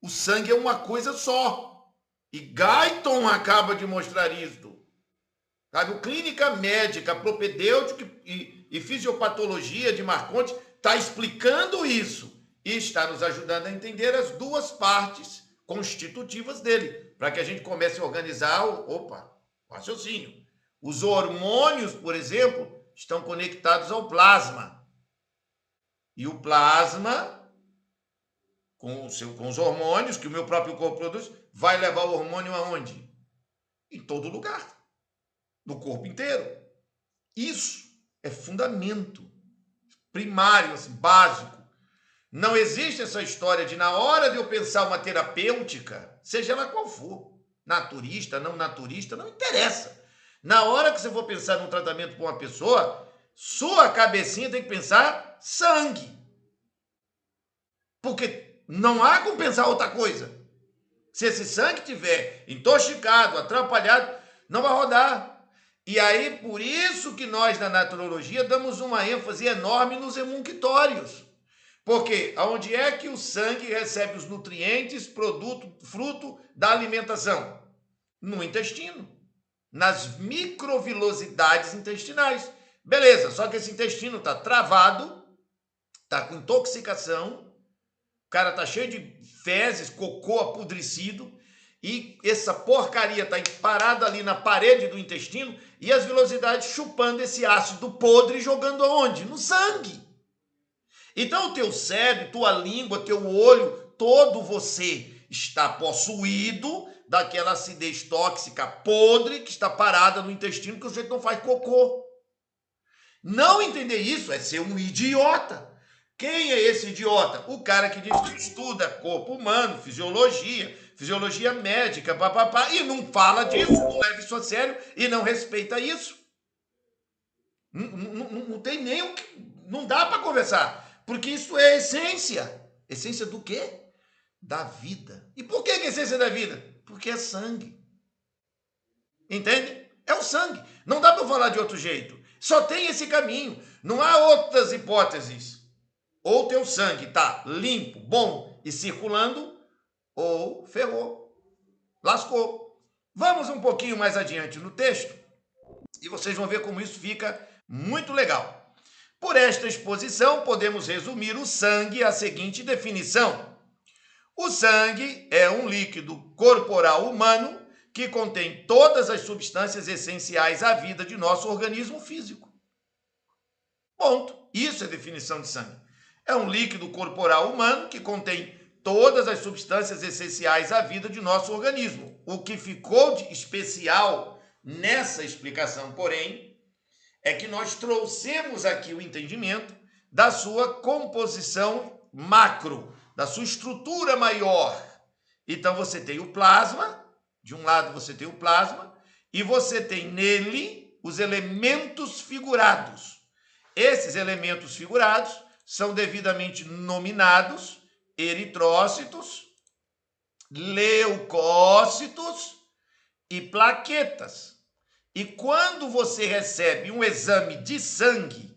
C: O sangue é uma coisa só. E Guyton acaba de mostrar isso. Sabe? O Clínica Médica, Propedêutica e Fisiopatologia de Marconte está explicando isso e está nos ajudando a entender as duas partes constitutivas dele, para que a gente comece a organizar o raciocínio. Os hormônios, por exemplo, estão conectados ao plasma. E o plasma, com os hormônios que o meu próprio corpo produz, vai levar o hormônio aonde? Em todo lugar. No corpo inteiro. Isso é fundamento primário, assim, básico. Não existe essa história de, na hora de eu pensar uma terapêutica, seja ela qual for, naturista, não interessa. Na hora que você for pensar num tratamento para uma pessoa, sua cabecinha tem que pensar sangue. Porque não há como pensar outra coisa. Se esse sangue estiver intoxicado, atrapalhado, não vai rodar. E aí, por isso que nós, na naturologia, damos uma ênfase enorme nos emunctórios. Porque aonde é que o sangue recebe os nutrientes, fruto da alimentação? No intestino. Nas microvilosidades intestinais. Beleza, só que esse intestino está travado, está com intoxicação, o cara está cheio de fezes, cocô apodrecido, e essa porcaria está parada ali na parede do intestino, e as vilosidades chupando esse ácido podre e jogando aonde? No sangue. Então o teu cérebro, tua língua, teu olho, todo você está possuído daquela acidez tóxica podre que está parada no intestino, que o sujeito não faz cocô. Não entender isso é ser um idiota. Quem é esse idiota? O cara que diz que estuda corpo humano, fisiologia médica, papapá, e não fala disso, não leva isso a sério e não respeita isso. Não tem nem o que... Não dá para conversar, porque isso é essência. Essência do quê? Da vida. E por que é essência da vida? Porque é sangue. Entende? É o sangue. Não dá para falar de outro jeito. Só tem esse caminho. Não há outras hipóteses. Ou teu sangue está limpo, bom e circulando, ou ferrou, lascou. Vamos um pouquinho mais adiante no texto e vocês vão ver como isso fica muito legal. Por esta exposição, podemos resumir o sangue à seguinte definição. O sangue é um líquido corporal humano que contém todas as substâncias essenciais à vida de nosso organismo físico. Ponto. Isso é definição de sangue. É um líquido corporal humano que contém todas as substâncias essenciais à vida de nosso organismo. O que ficou de especial nessa explicação, porém, é que nós trouxemos aqui o entendimento da sua composição macro, da sua estrutura maior. Então você tem o plasma, de um lado você tem o plasma, e você tem nele os elementos figurados. Esses elementos figurados são devidamente nominados eritrócitos, leucócitos e plaquetas. E quando você recebe um exame de sangue,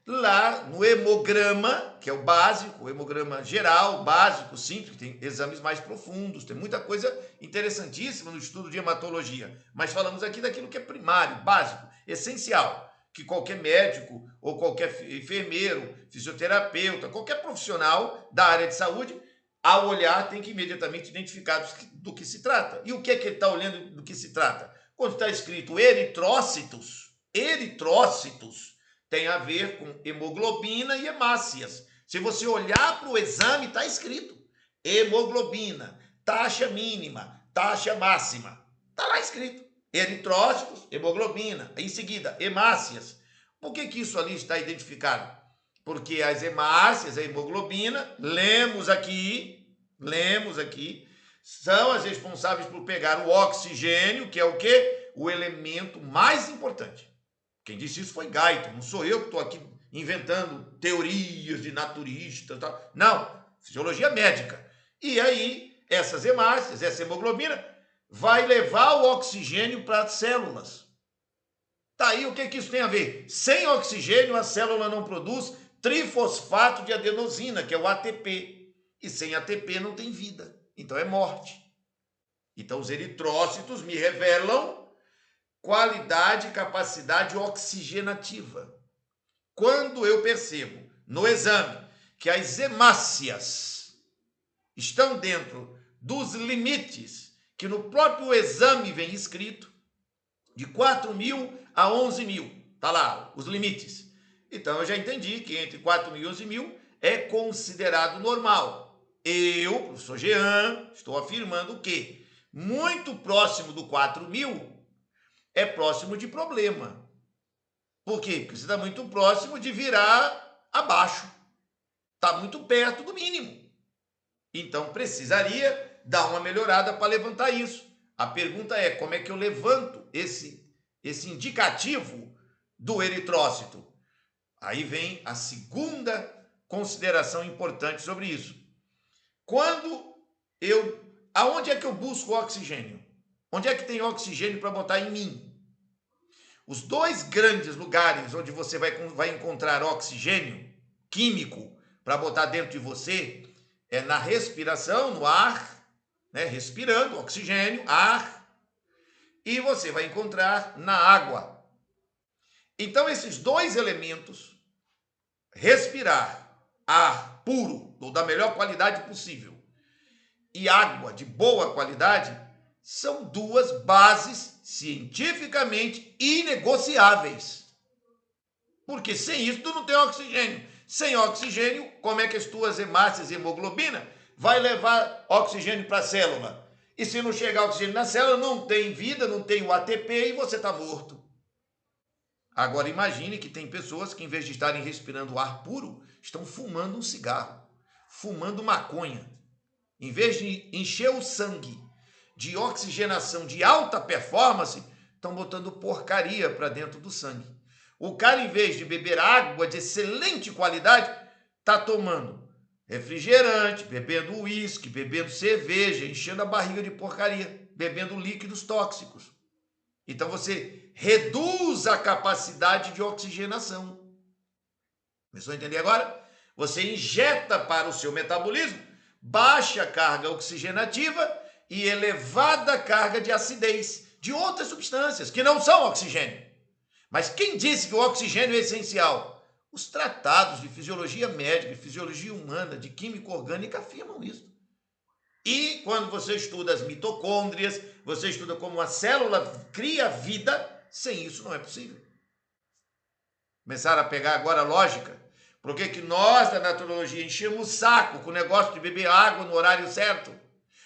C: lá no hemograma, que é o básico, o hemograma geral, básico, simples, tem exames mais profundos, tem muita coisa interessantíssima no estudo de hematologia. Mas falamos aqui daquilo que é primário, básico, essencial, que qualquer médico ou qualquer enfermeiro, fisioterapeuta, qualquer profissional da área de saúde, ao olhar, tem que imediatamente identificar do que se trata. E o que é que ele está olhando do que se trata? Quando está escrito eritrócitos tem a ver com hemoglobina e hemácias. Se você olhar para o exame, está escrito hemoglobina, taxa mínima, taxa máxima. Está lá escrito. Eritrócitos, hemoglobina. Em seguida, hemácias. Por que isso ali está identificado? Porque as hemácias, a hemoglobina, lemos aqui, são as responsáveis por pegar o oxigênio, que é o quê? O elemento mais importante. Quem disse isso foi Guyton, não sou eu que estou aqui inventando teorias de naturistas. Tal. Não, fisiologia médica. E aí, essas hemácias, essa hemoglobina, vai levar o oxigênio para as células. Tá aí, o que isso tem a ver? Sem oxigênio, a célula não produz trifosfato de adenosina, que é o ATP. E sem ATP não tem vida. Então é morte. Então os eritrócitos me revelam qualidade e capacidade oxigenativa. Quando eu percebo no exame que as hemácias estão dentro dos limites que no próprio exame vem escrito, de 4.000 a 11.000, tá lá os limites. Então eu já entendi que entre 4.000 e 11.000 é considerado normal. Eu, professor Jean, estou afirmando que muito próximo do 4.000 é próximo de problema. Por quê? Porque você está muito próximo de virar abaixo. Está muito perto do mínimo. Então precisaria dar uma melhorada para levantar isso. A pergunta é, como é que eu levanto esse indicativo do eritrócito? Aí vem a segunda consideração importante sobre isso. Aonde é que eu busco oxigênio? Onde é que tem oxigênio para botar em mim? Os dois grandes lugares onde você vai encontrar oxigênio químico para botar dentro de você é na respiração, no ar, né? Respirando, oxigênio, ar, e você vai encontrar na água. Então, esses dois elementos, respirar, ar puro, ou da melhor qualidade possível, e água de boa qualidade, são duas bases cientificamente inegociáveis. Porque sem isso tu não tem oxigênio. Sem oxigênio, como é que as tuas hemácias e hemoglobina vai levar oxigênio para a célula? E se não chegar oxigênio na célula, não tem vida, não tem o ATP e você está morto. Agora imagine que tem pessoas que, em vez de estarem respirando ar puro, estão fumando um cigarro, fumando maconha. Em vez de encher o sangue de oxigenação de alta performance, estão botando porcaria para dentro do sangue. O cara, em vez de beber água de excelente qualidade, está tomando refrigerante, bebendo uísque, bebendo cerveja, enchendo a barriga de porcaria, bebendo líquidos tóxicos. Então você reduz a capacidade de oxigenação. Começou a entender agora? Você injeta para o seu metabolismo baixa carga oxigenativa e elevada carga de acidez de outras substâncias que não são oxigênio. Mas quem disse que o oxigênio é essencial? Os tratados de fisiologia médica, de fisiologia humana, de química orgânica afirmam isso. E quando você estuda as mitocôndrias, você estuda como a célula cria vida, sem isso não é possível. Começaram a pegar agora a lógica. Por que nós da naturologia enchemos o saco com o negócio de beber água no horário certo?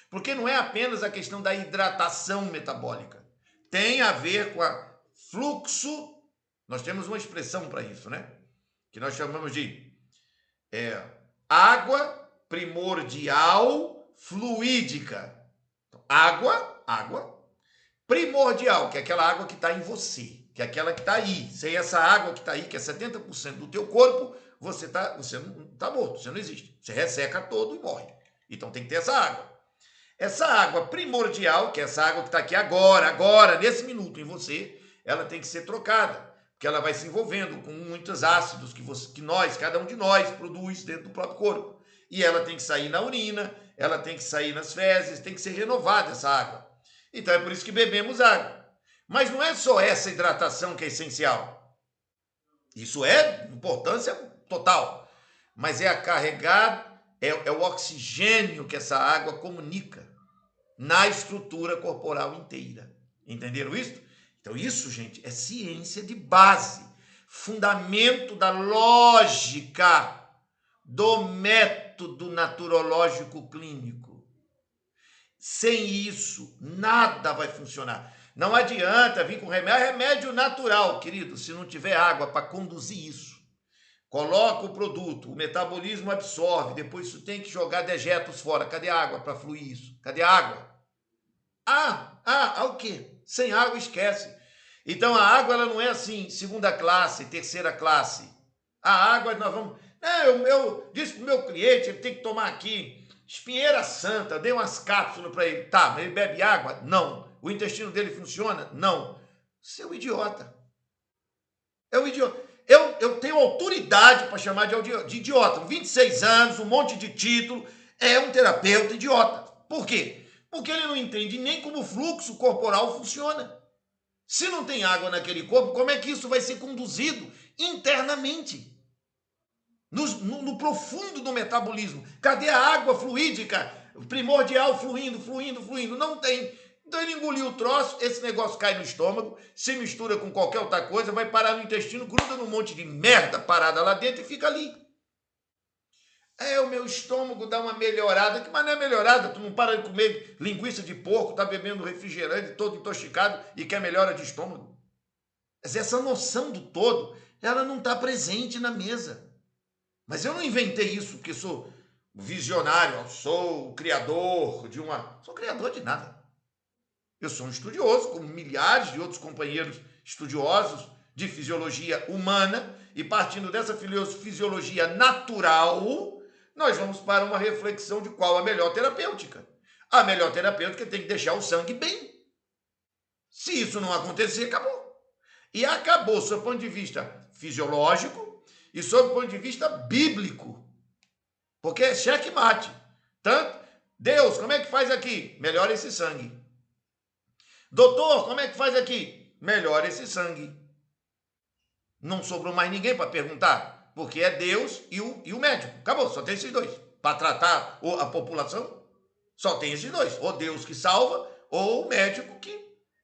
C: Porque não é apenas a questão da hidratação metabólica. Tem a ver com a fluxo. Nós temos uma expressão para isso, né? Que nós chamamos de água primordial fluídica. Então, água primordial, que é aquela água que está em você, que é aquela que está aí. Sem essa água que está aí, que é 70% do teu corpo, você não está morto, você não existe. Você resseca todo e morre. Então tem que ter essa água. Essa água primordial, que é essa água que está aqui agora, nesse minuto em você, ela tem que ser trocada. Porque ela vai se envolvendo com muitos ácidos que cada um de nós produz dentro do próprio corpo. E ela tem que sair na urina, ela tem que sair nas fezes, tem que ser renovada essa água. Então é por isso que bebemos água. Mas não é só essa hidratação que é essencial. Isso é importância total. Mas é a carregar, é o oxigênio que essa água comunica na estrutura corporal inteira. Entenderam isso? Então isso, gente, é ciência de base. Fundamento da lógica do método naturológico clínico. Sem isso, nada vai funcionar. Não adianta vir com remédio natural, querido, se não tiver água para conduzir isso. Coloca o produto, o metabolismo absorve, depois isso tem que jogar dejetos fora. Cadê a água para fluir isso? Cadê a água? O quê? Sem água, esquece. Então a água ela não é assim, segunda classe, terceira classe. A água nós vamos... eu disse para o meu cliente, ele tem que tomar aqui espinheira santa, dei umas cápsulas para ele. Tá, mas ele bebe água? Não. O intestino dele funciona? Não. Você é um idiota. É um idiota. Eu tenho autoridade para chamar de idiota. 26 anos, um monte de título, é um terapeuta idiota. Por quê? Porque ele não entende nem como o fluxo corporal funciona. Se não tem água naquele corpo, como é que isso vai ser conduzido internamente? No profundo do metabolismo. Cadê a água fluídica, primordial, fluindo? Não tem. Então ele engoliu o troço, esse negócio cai no estômago, se mistura com qualquer outra coisa, vai parar no intestino, gruda num monte de merda parada lá dentro e fica ali. O meu estômago dá uma melhorada, mas não é melhorada, tu não para de comer linguiça de porco, tá bebendo refrigerante todo intoxicado e quer melhora de estômago. Mas essa noção do todo, ela não está presente na mesa. Mas eu não inventei isso porque sou visionário, sou o criador de uma... Sou criador de nada. Eu sou um estudioso, como milhares de outros companheiros estudiosos de fisiologia humana, e partindo dessa fisiologia natural, nós vamos para uma reflexão de qual a melhor terapêutica. A melhor terapêutica tem que deixar o sangue bem. Se isso não acontecer, acabou. E acabou, sob o ponto de vista fisiológico e sob o ponto de vista bíblico. Porque é checkmate. Tanto, Deus, como é que faz aqui? Melhora esse sangue. Doutor, como é que faz aqui? Melhora esse sangue. Não sobrou mais ninguém para perguntar, porque é Deus e o médico. Acabou, só tem esses dois. Para tratar a população, só tem esses dois. Ou Deus que salva, ou o médico que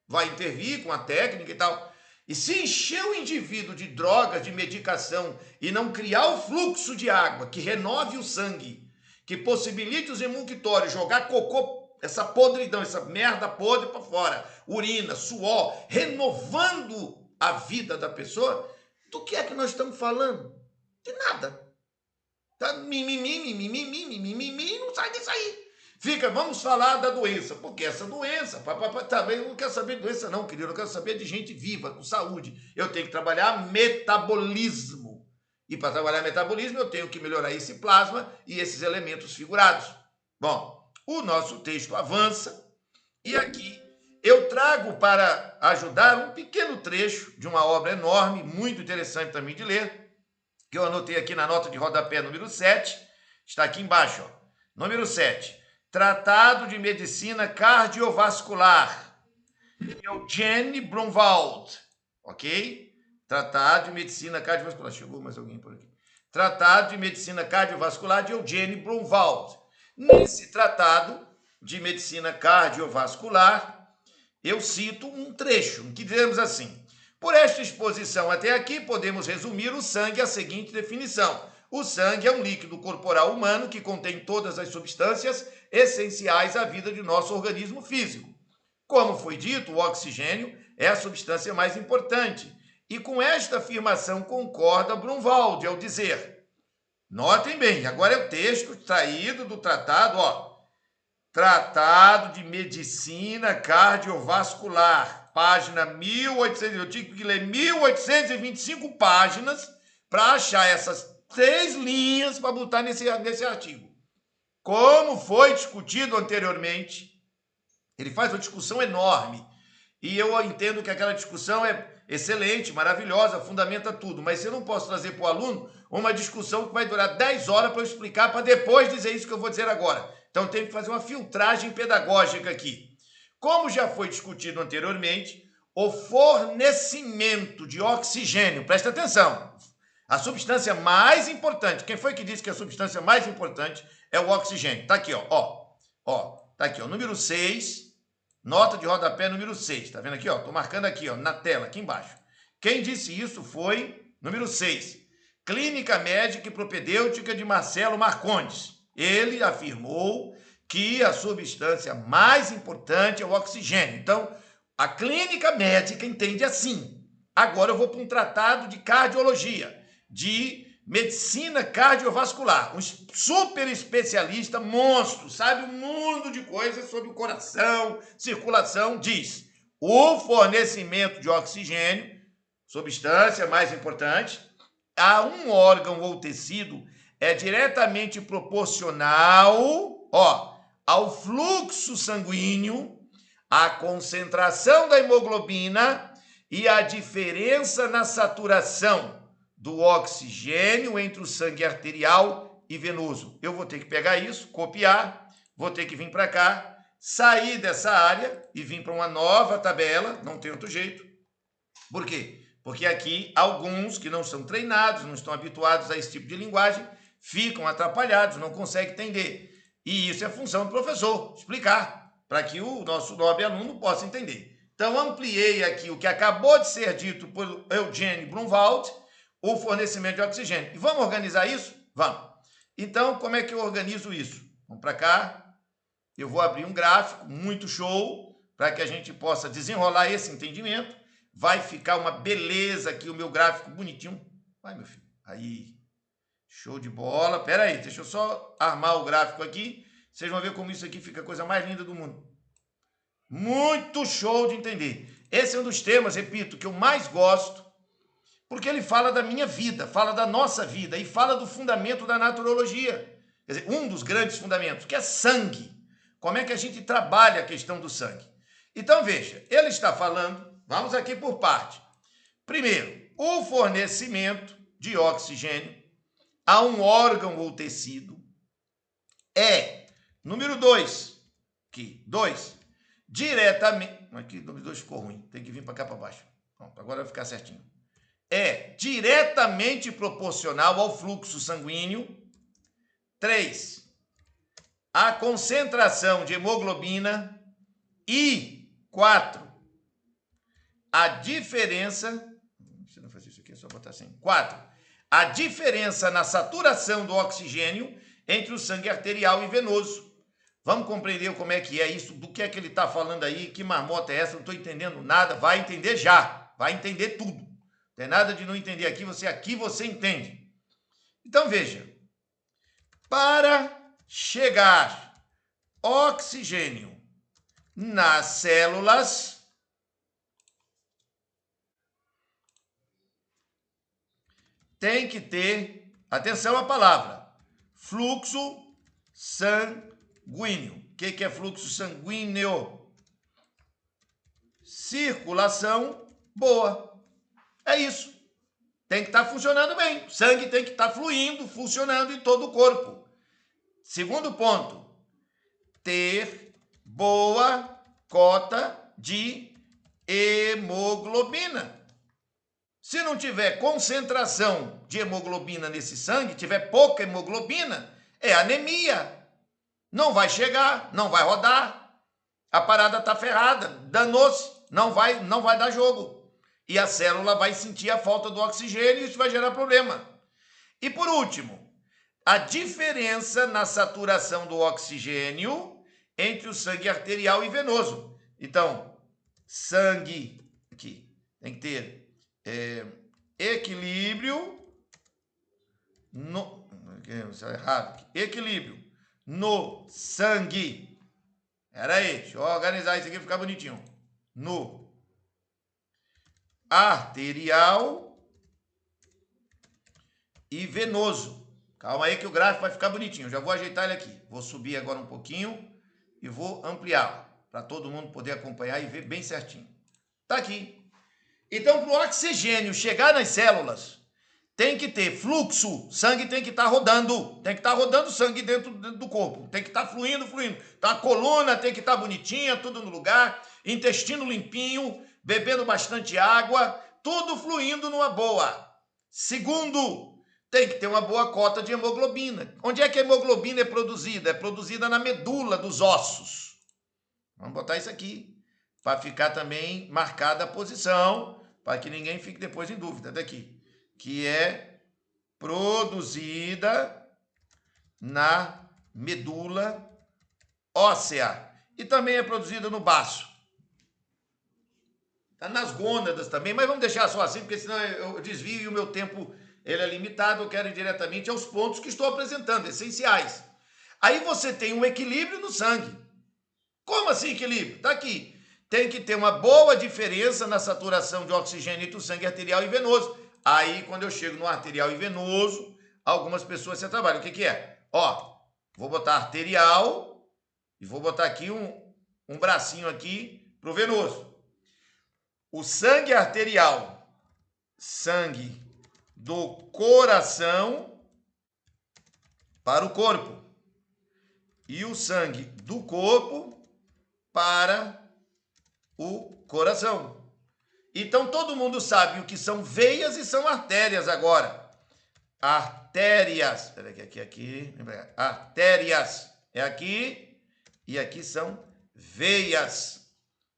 C: vai intervir com a técnica e tal. E se encher o indivíduo de drogas, de medicação, e não criar o fluxo de água que renove o sangue, que possibilite os emunctórios jogar cocô, essa podridão, essa merda podre para fora, urina, suor, renovando a vida da pessoa, do que é que nós estamos falando? De nada. Tá? Mimimi, não sai disso aí. Fica, vamos falar da doença, porque essa doença, também eu não quero saber de doença não, querido, eu quero saber de gente viva, com saúde. Eu tenho que trabalhar metabolismo. E para trabalhar metabolismo, eu tenho que melhorar esse plasma e esses elementos figurados. Bom, o nosso texto avança e aqui eu trago para ajudar um pequeno trecho de uma obra enorme, muito interessante também de ler, que eu anotei aqui na nota de rodapé número 7, está aqui embaixo, ó. Número 7, Tratado de Medicina Cardiovascular, Eugene Brunwald, ok? Tratado de Medicina Cardiovascular, chegou mais alguém por aqui. Tratado de Medicina Cardiovascular de Eugene Brunwald. Nesse tratado de medicina cardiovascular, eu cito um trecho, que dizemos assim: por esta exposição até aqui, podemos resumir o sangue à seguinte definição: o sangue é um líquido corporal humano que contém todas as substâncias essenciais à vida de nosso organismo físico. Como foi dito, o oxigênio é a substância mais importante. E com esta afirmação concorda Brunwald ao dizer, notem bem, agora é o texto extraído do tratado, ó, Tratado de Medicina Cardiovascular, página 1800, eu tive que ler 1825 páginas para achar essas 3 linhas para botar nesse artigo. Como foi discutido anteriormente, ele faz uma discussão enorme, e eu entendo que aquela discussão é excelente, maravilhosa, fundamenta tudo, mas eu não posso trazer para o aluno uma discussão que vai durar 10 horas para eu explicar, para depois dizer isso que eu vou dizer agora. Então, eu tenho que fazer uma filtragem pedagógica aqui. Como já foi discutido anteriormente, o fornecimento de oxigênio, presta atenção, a substância mais importante, quem foi que disse que a substância mais importante é o oxigênio? Está aqui, tá aqui, ó, número 6, nota de rodapé número 6, tá vendo aqui, ó? Tô marcando aqui, ó, na tela, aqui embaixo. Quem disse isso foi número 6, Clínica Médica e Propedêutica de Marcelo Marcondes. Ele afirmou que a substância mais importante é o oxigênio. Então, a clínica médica entende assim. Agora eu vou para um tratado de cardiologia, de medicina cardiovascular. Um super especialista, monstro, sabe um mundo de coisas sobre o coração, circulação, diz: o fornecimento de oxigênio, substância mais importante, a um órgão ou tecido é diretamente proporcional, ó, ao fluxo sanguíneo, à concentração da hemoglobina e à diferença na saturação do oxigênio entre o sangue arterial e venoso. Eu vou ter que pegar isso, copiar, vou ter que vir para cá, sair dessa área e vir para uma nova tabela, não tem outro jeito. Por quê? Porque aqui alguns que não são treinados, não estão habituados a esse tipo de linguagem, ficam atrapalhados, não conseguem entender. E isso é função do professor, explicar, para que o nosso nobre aluno possa entender. Então, ampliei aqui o que acabou de ser dito por Eugene Brunwald, o fornecimento de oxigênio. E vamos organizar isso? Vamos. Então, como é que eu organizo isso? Vamos para cá. Eu vou abrir um gráfico muito show para que a gente possa desenrolar esse entendimento. Vai ficar uma beleza aqui o meu gráfico bonitinho. Vai, meu filho. Aí. Show de bola. Pera aí, deixa eu só armar o gráfico aqui. Vocês vão ver como isso aqui fica a coisa mais linda do mundo. Muito show de entender. Esse é um dos temas, repito, que eu mais gosto, porque ele fala da minha vida, fala da nossa vida e fala do fundamento da naturologia. Quer dizer, um dos grandes fundamentos, que é sangue. Como é que a gente trabalha a questão do sangue? Então, veja, ele está falando, vamos aqui por parte. Primeiro, o fornecimento de oxigênio a um órgão ou tecido é, número 2, aqui, 2, diretamente, aqui, número 2 ficou ruim, tem que vir para cá para baixo. Pronto, agora vai ficar certinho. É diretamente proporcional ao fluxo sanguíneo. 3, a concentração de hemoglobina. E 4, a diferença, se não fazer isso aqui, é só botar assim, 4, a diferença na saturação do oxigênio entre o sangue arterial e venoso. Vamos compreender como é que é isso, do que é que ele está falando aí, que marmota é essa, não estou entendendo nada, vai entender já, vai entender tudo. Não tem nada de não entender aqui você entende. Então veja, para chegar oxigênio nas células, tem que ter, atenção à palavra, fluxo sanguíneo. O que é fluxo sanguíneo? Circulação boa. É isso. tem que estar funcionando bem. O sangue tem que estar fluindo, funcionando em todo o corpo. Segundo ponto, ter boa cota de hemoglobina. Se não tiver concentração de hemoglobina nesse sangue, tiver pouca hemoglobina, é anemia. Não vai chegar, não vai rodar. A parada está ferrada, danou-se, não vai dar jogo. E a célula vai sentir a falta do oxigênio e isso vai gerar problema. E por último, a diferença na saturação do oxigênio entre o sangue arterial e venoso. Então, sangue, aqui, tem que ter equilíbrio no... errado, equilíbrio no sangue. Peraí, deixa eu organizar isso aqui para ficar bonitinho. No arterial e venoso. Calma aí que o gráfico vai ficar bonitinho. Já vou ajeitar ele aqui. Vou subir agora um pouquinho e vou ampliar para todo mundo poder acompanhar e ver bem certinho. Tá aqui. Então, para o oxigênio chegar nas células, tem que ter fluxo, sangue tem que estar rodando, tem que estar rodando sangue dentro do corpo, tem que estar fluindo. Então, a coluna tem que estar bonitinha, tudo no lugar, intestino limpinho, bebendo bastante água, tudo fluindo numa boa. Segundo, tem que ter uma boa cota de hemoglobina. Onde é que a hemoglobina é produzida? É produzida na medula dos ossos. Vamos botar isso aqui, para ficar também marcada a posição, para que ninguém fique depois em dúvida daqui. Que é produzida na medula óssea. E também é produzida no baço. Está nas gônadas também, mas vamos deixar só assim, porque senão eu desvio e o meu tempo ele é limitado. Eu quero ir diretamente aos pontos que estou apresentando, essenciais. Aí você tem um equilíbrio no sangue. Como assim equilíbrio? Está aqui. Tem que ter uma boa diferença na saturação de oxigênio entre o sangue arterial e venoso. Aí, quando eu chego no arterial e venoso, algumas pessoas se trabalham. O que é? Ó, vou botar arterial e vou botar aqui um bracinho aqui para o venoso. O sangue arterial, sangue do coração para o corpo. E o sangue do corpo para o coração. Então, todo mundo sabe o que são veias e são artérias agora. Artérias. Espera aqui. Artérias é aqui e aqui são veias.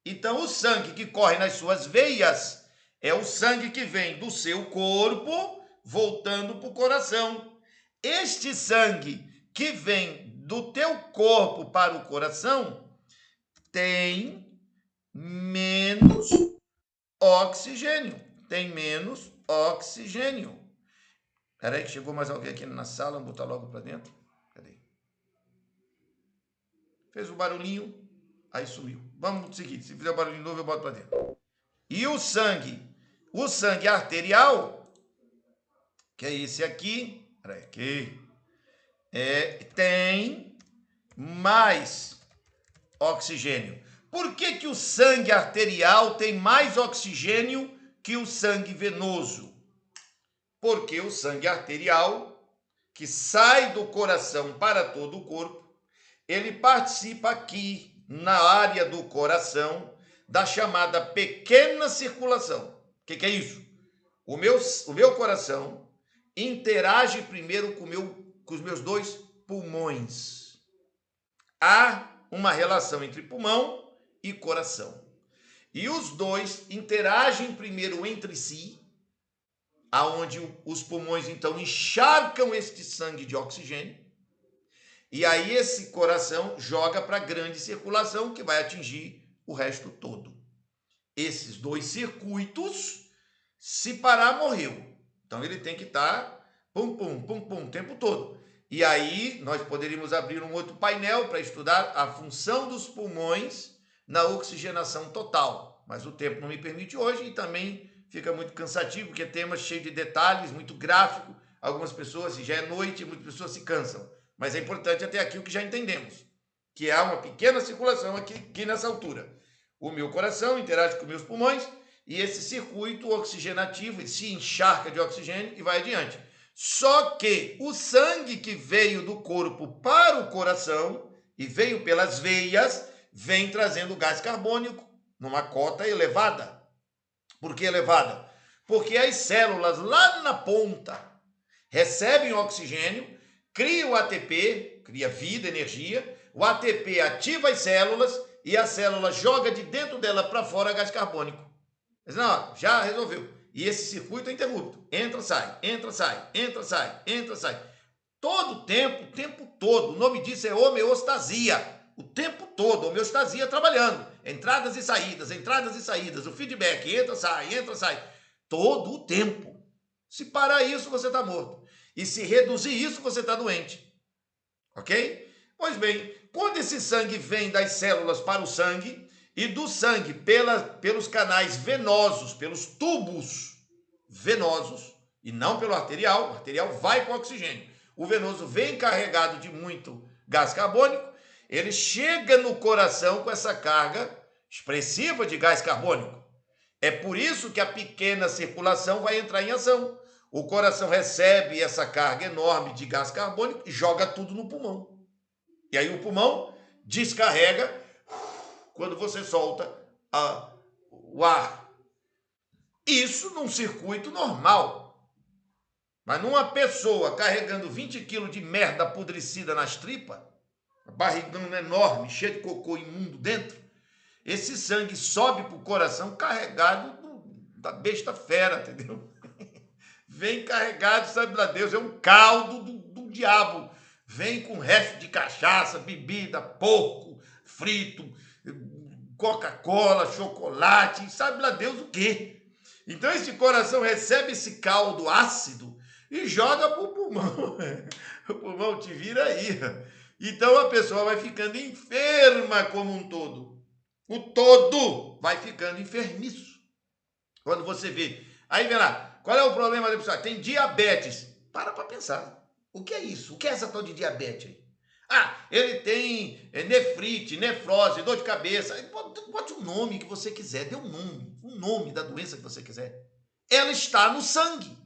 C: Então, o sangue que corre nas suas veias é o sangue que vem do seu corpo voltando para o coração. Este sangue que vem do teu corpo para o coração tem menos oxigênio. Tem menos oxigênio. Peraí que chegou mais alguém aqui na sala. Vamos botar logo para dentro. Cadê? Fez um barulhinho, aí sumiu. Vamos seguir. Se fizer um barulhinho novo, eu boto para dentro. E o sangue arterial, que é esse aqui. Peraí, aqui. Tem mais oxigênio. Por que o sangue arterial tem mais oxigênio que o sangue venoso? Porque o sangue arterial, que sai do coração para todo o corpo, ele participa aqui, na área do coração, da chamada pequena circulação. O que é isso? O meu coração interage primeiro com os meus dois pulmões. Há uma relação entre pulmão e coração. E os dois interagem primeiro entre si, aonde os pulmões então encharcam este sangue de oxigênio, e aí esse coração joga para a grande circulação que vai atingir o resto todo. Esses dois circuitos, se parar, morreu. Então ele tem que estar pum, pum, pum, pum, o tempo todo. E aí nós poderíamos abrir um outro painel para estudar a função dos pulmões na oxigenação total. Mas o tempo não me permite hoje e também fica muito cansativo, porque é tema cheio de detalhes, muito gráfico. Algumas pessoas, já é noite, muitas pessoas se cansam. Mas é importante até aqui o que já entendemos, que há uma pequena circulação aqui nessa altura. O meu coração interage com meus pulmões e esse circuito oxigenativo se encharca de oxigênio e vai adiante. Só que o sangue que veio do corpo para o coração e veio pelas veias, vem trazendo gás carbônico numa cota elevada. Por que elevada? Porque as células lá na ponta recebem oxigênio, cria o ATP, cria vida, energia, o ATP ativa as células e a célula joga de dentro dela para fora gás carbônico. Mas não, já resolveu. E esse circuito é interrupto. Entra, sai, entra, sai, entra, sai, entra, sai. Todo o tempo todo. O nome disso é homeostasia. O tempo todo, homeostasia trabalhando. Entradas e saídas, o feedback, entra, sai. Todo o tempo. Se parar isso, você está morto. E se reduzir isso, você está doente. Ok? Pois bem, quando esse sangue vem das células para o sangue, e do sangue pelos canais venosos, pelos tubos venosos, e não pelo arterial, o arterial vai com oxigênio. O venoso vem carregado de muito gás carbônico, ele chega no coração com essa carga expressiva de gás carbônico. É por isso que a pequena circulação vai entrar em ação. O coração recebe essa carga enorme de gás carbônico e joga tudo no pulmão. E aí o pulmão descarrega quando você solta o ar. Isso num circuito normal. Mas numa pessoa carregando 20 quilos de merda apodrecida nas tripas, barrigão enorme, cheio de cocô imundo dentro, esse sangue sobe para o coração carregado da besta fera, entendeu? Vem carregado, sabe lá Deus, é um caldo do diabo. Vem com resto de cachaça, bebida, porco, frito, Coca-Cola, chocolate, sabe lá Deus o quê. Então esse coração recebe esse caldo ácido e joga para o pulmão. O pulmão te vira aí. Então a pessoa vai ficando enferma como um todo. O todo vai ficando enfermiço. Quando você vê. Aí vem lá, qual é o problema da pessoa? Tem diabetes. Para pensar. O que é isso? O que é essa tal de diabetes aí? Ah, ele tem nefrite, nefrose, dor de cabeça. Bote o nome que você quiser. Dê um nome da doença que você quiser. Ela está no sangue.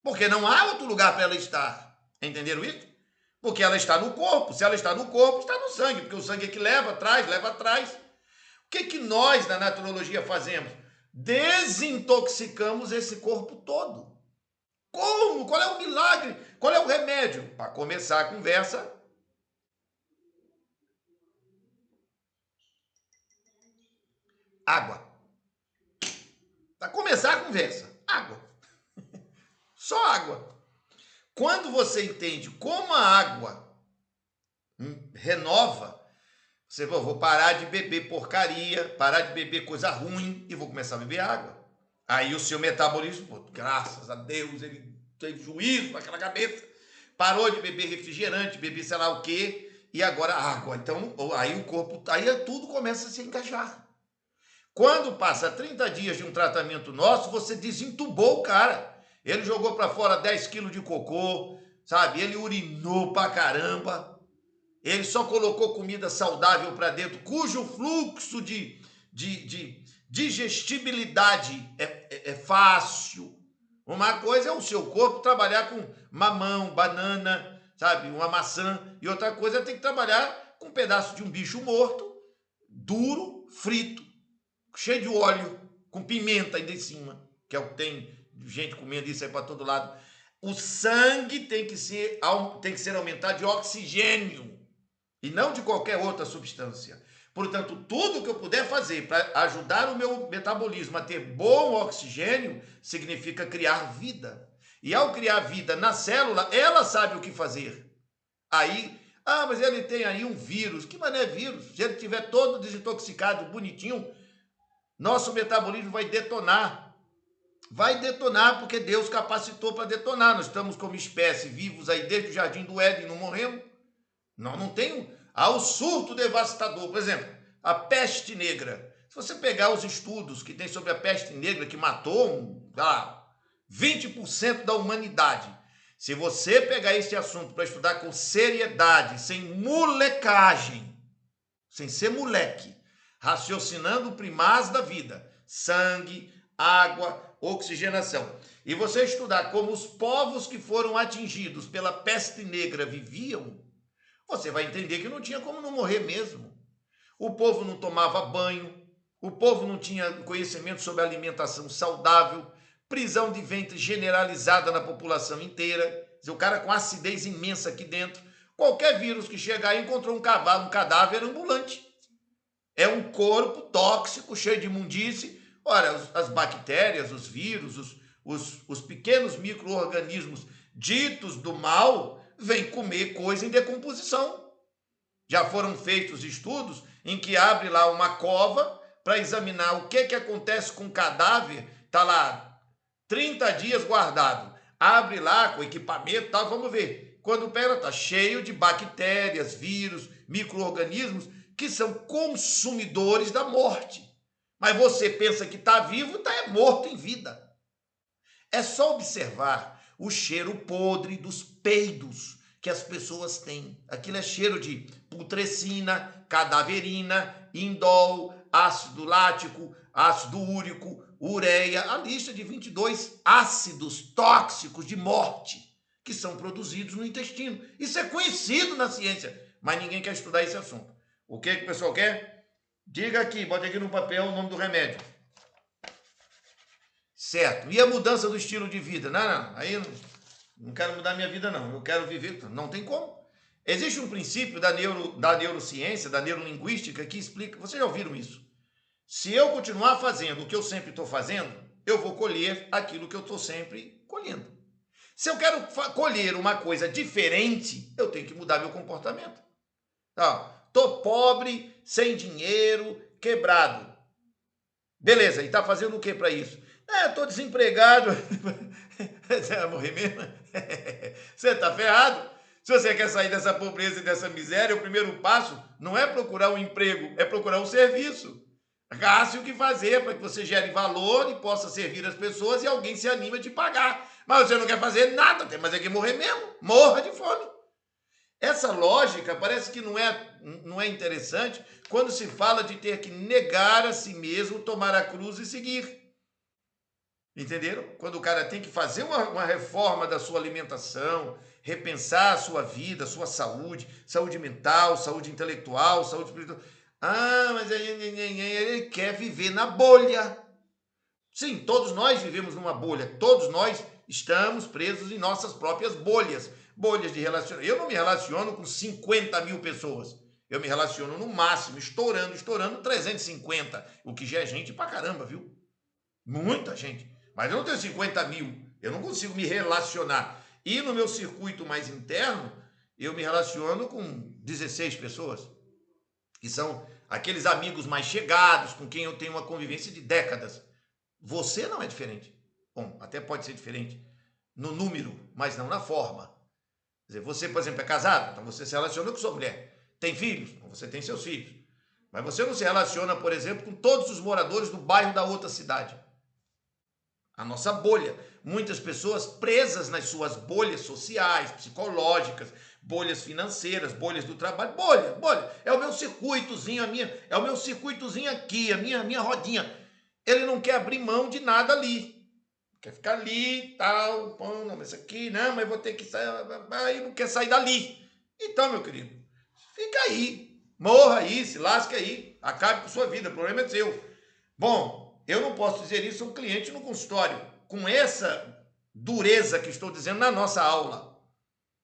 C: Porque não há outro lugar para ela estar. Entenderam isso? Porque ela está no corpo. Se ela está no corpo, está no sangue. Porque o sangue é que leva atrás. O que nós, na naturologia, fazemos? Desintoxicamos esse corpo todo. Como? Qual é o milagre? Qual é o remédio? Para começar a conversa, água. Para começar a conversa, água. Só água. Quando você entende como a água renova, você vai, vou parar de beber porcaria, parar de beber coisa ruim e vou começar a beber água. Aí o seu metabolismo, pô, graças a Deus, ele teve juízo naquela cabeça, parou de beber refrigerante, beber sei lá o quê, e agora água. Então, aí o corpo, aí tudo começa a se encaixar. Quando passa 30 dias de um tratamento nosso, você desentubou o cara. Ele jogou para fora 10 quilos de cocô, sabe? Ele urinou pra caramba. Ele só colocou comida saudável para dentro, cujo fluxo de digestibilidade é fácil. Uma coisa é o seu corpo trabalhar com mamão, banana, sabe? Uma maçã. E outra coisa é ter que trabalhar com um pedaço de um bicho morto, duro, frito, cheio de óleo, com pimenta ainda em cima, que é o que tem gente comendo isso aí para todo lado. O sangue tem que ser aumentado de oxigênio e não de qualquer outra substância. Portanto, tudo que eu puder fazer para ajudar o meu metabolismo a ter bom oxigênio significa criar vida. E ao criar vida na célula, ela sabe o que fazer. Aí, mas ele tem aí um vírus. Que mané é vírus? Se ele estiver todo desintoxicado, bonitinho, nosso metabolismo vai detonar. Vai detonar porque Deus capacitou para detonar. Nós estamos como espécie vivos aí desde o Jardim do Éden, não morremos. Não tem o surto devastador. Por exemplo, a peste negra. Se você pegar os estudos que tem sobre a peste negra, que matou 20% da humanidade, se você pegar esse assunto para estudar com seriedade, sem molecagem, sem ser moleque, raciocinando o primaz da vida, sangue, água, oxigenação. E você estudar como os povos que foram atingidos pela peste negra viviam, você vai entender que não tinha como não morrer mesmo. O povo não tomava banho, o povo não tinha conhecimento sobre alimentação saudável, prisão de ventre generalizada na população inteira, o cara com acidez imensa aqui dentro. Qualquer vírus que chegar aí encontrou um cadáver ambulante. É um corpo tóxico, cheio de imundície. Olha, as bactérias, os vírus, os pequenos micro-organismos ditos do mal vêm comer coisa em decomposição. Já foram feitos estudos em que abre lá uma cova para examinar o que acontece com o cadáver. Está lá 30 dias guardado. Abre lá com equipamento e tal, vamos ver. Quando pega, está cheio de bactérias, vírus, micro-organismos que são consumidores da morte. Mas você pensa que está vivo, está morto em vida. É só observar o cheiro podre dos peidos que as pessoas têm. Aquilo é cheiro de putrescina, cadaverina, indol, ácido lático, ácido úrico, ureia, a lista de 22 ácidos tóxicos de morte que são produzidos no intestino. Isso é conhecido na ciência, mas ninguém quer estudar esse assunto. O que o pessoal quer? Diga aqui, bote aqui no papel o nome do remédio. Certo. E a mudança do estilo de vida? Não. Aí não quero mudar minha vida, não. Eu quero viver. Não tem como. Existe um princípio da neurociência, da neurolinguística, que explica. Vocês já ouviram isso? Se eu continuar fazendo o que eu sempre estou fazendo, eu vou colher aquilo que eu estou sempre colhendo. Se eu quero colher uma coisa diferente, eu tenho que mudar meu comportamento. Estou pobre, sem dinheiro, quebrado. Beleza, e está fazendo o que para isso? Estou desempregado. Você vai morrer mesmo? Você está ferrado. Se você quer sair dessa pobreza e dessa miséria, o primeiro passo não é procurar um emprego, é procurar um serviço. Gaste o que fazer para que você gere valor e possa servir as pessoas e alguém se anime a te pagar. Mas você não quer fazer nada, tem mais é que morrer mesmo. Morra de fome. Essa lógica parece que não é interessante quando se fala de ter que negar a si mesmo, tomar a cruz e seguir. Entenderam? Quando o cara tem que fazer uma reforma da sua alimentação, repensar a sua vida, a sua saúde, saúde mental, saúde intelectual, saúde espiritual. Mas ele quer viver na bolha. Sim, todos nós vivemos numa bolha. Todos nós estamos presos em nossas próprias bolhas. Bolhas de relacionamento. Eu não me relaciono com 50 mil pessoas. Eu me relaciono no máximo, estourando 350. O que já é gente pra caramba, viu? Muita gente. Mas eu não tenho 50 mil. Eu não consigo me relacionar. E no meu circuito mais interno, eu me relaciono com 16 pessoas. Que são aqueles amigos mais chegados, com quem eu tenho uma convivência de décadas. Você não é diferente. Bom, até pode ser diferente no número, mas não na forma. Quer dizer, você, por exemplo, é casado, então você se relaciona com sua mulher. Tem filhos? Então você tem seus filhos. Mas você não se relaciona, por exemplo, com todos os moradores do bairro da outra cidade. A nossa bolha. Muitas pessoas presas nas suas bolhas sociais, psicológicas, bolhas financeiras, bolhas do trabalho. Bolha. É o meu circuitozinho, é o meu circuitozinho aqui, a minha rodinha. Ele não quer abrir mão de nada ali. Quer ficar ali e tal. Não, mas isso aqui, não, mas vou ter que sair. Aí não quer sair dali. Então, meu querido, fica aí. Morra aí, se lasque aí. Acabe com sua vida, o problema é seu. Bom, eu não posso dizer isso a um cliente no consultório, com essa dureza que estou dizendo na nossa aula.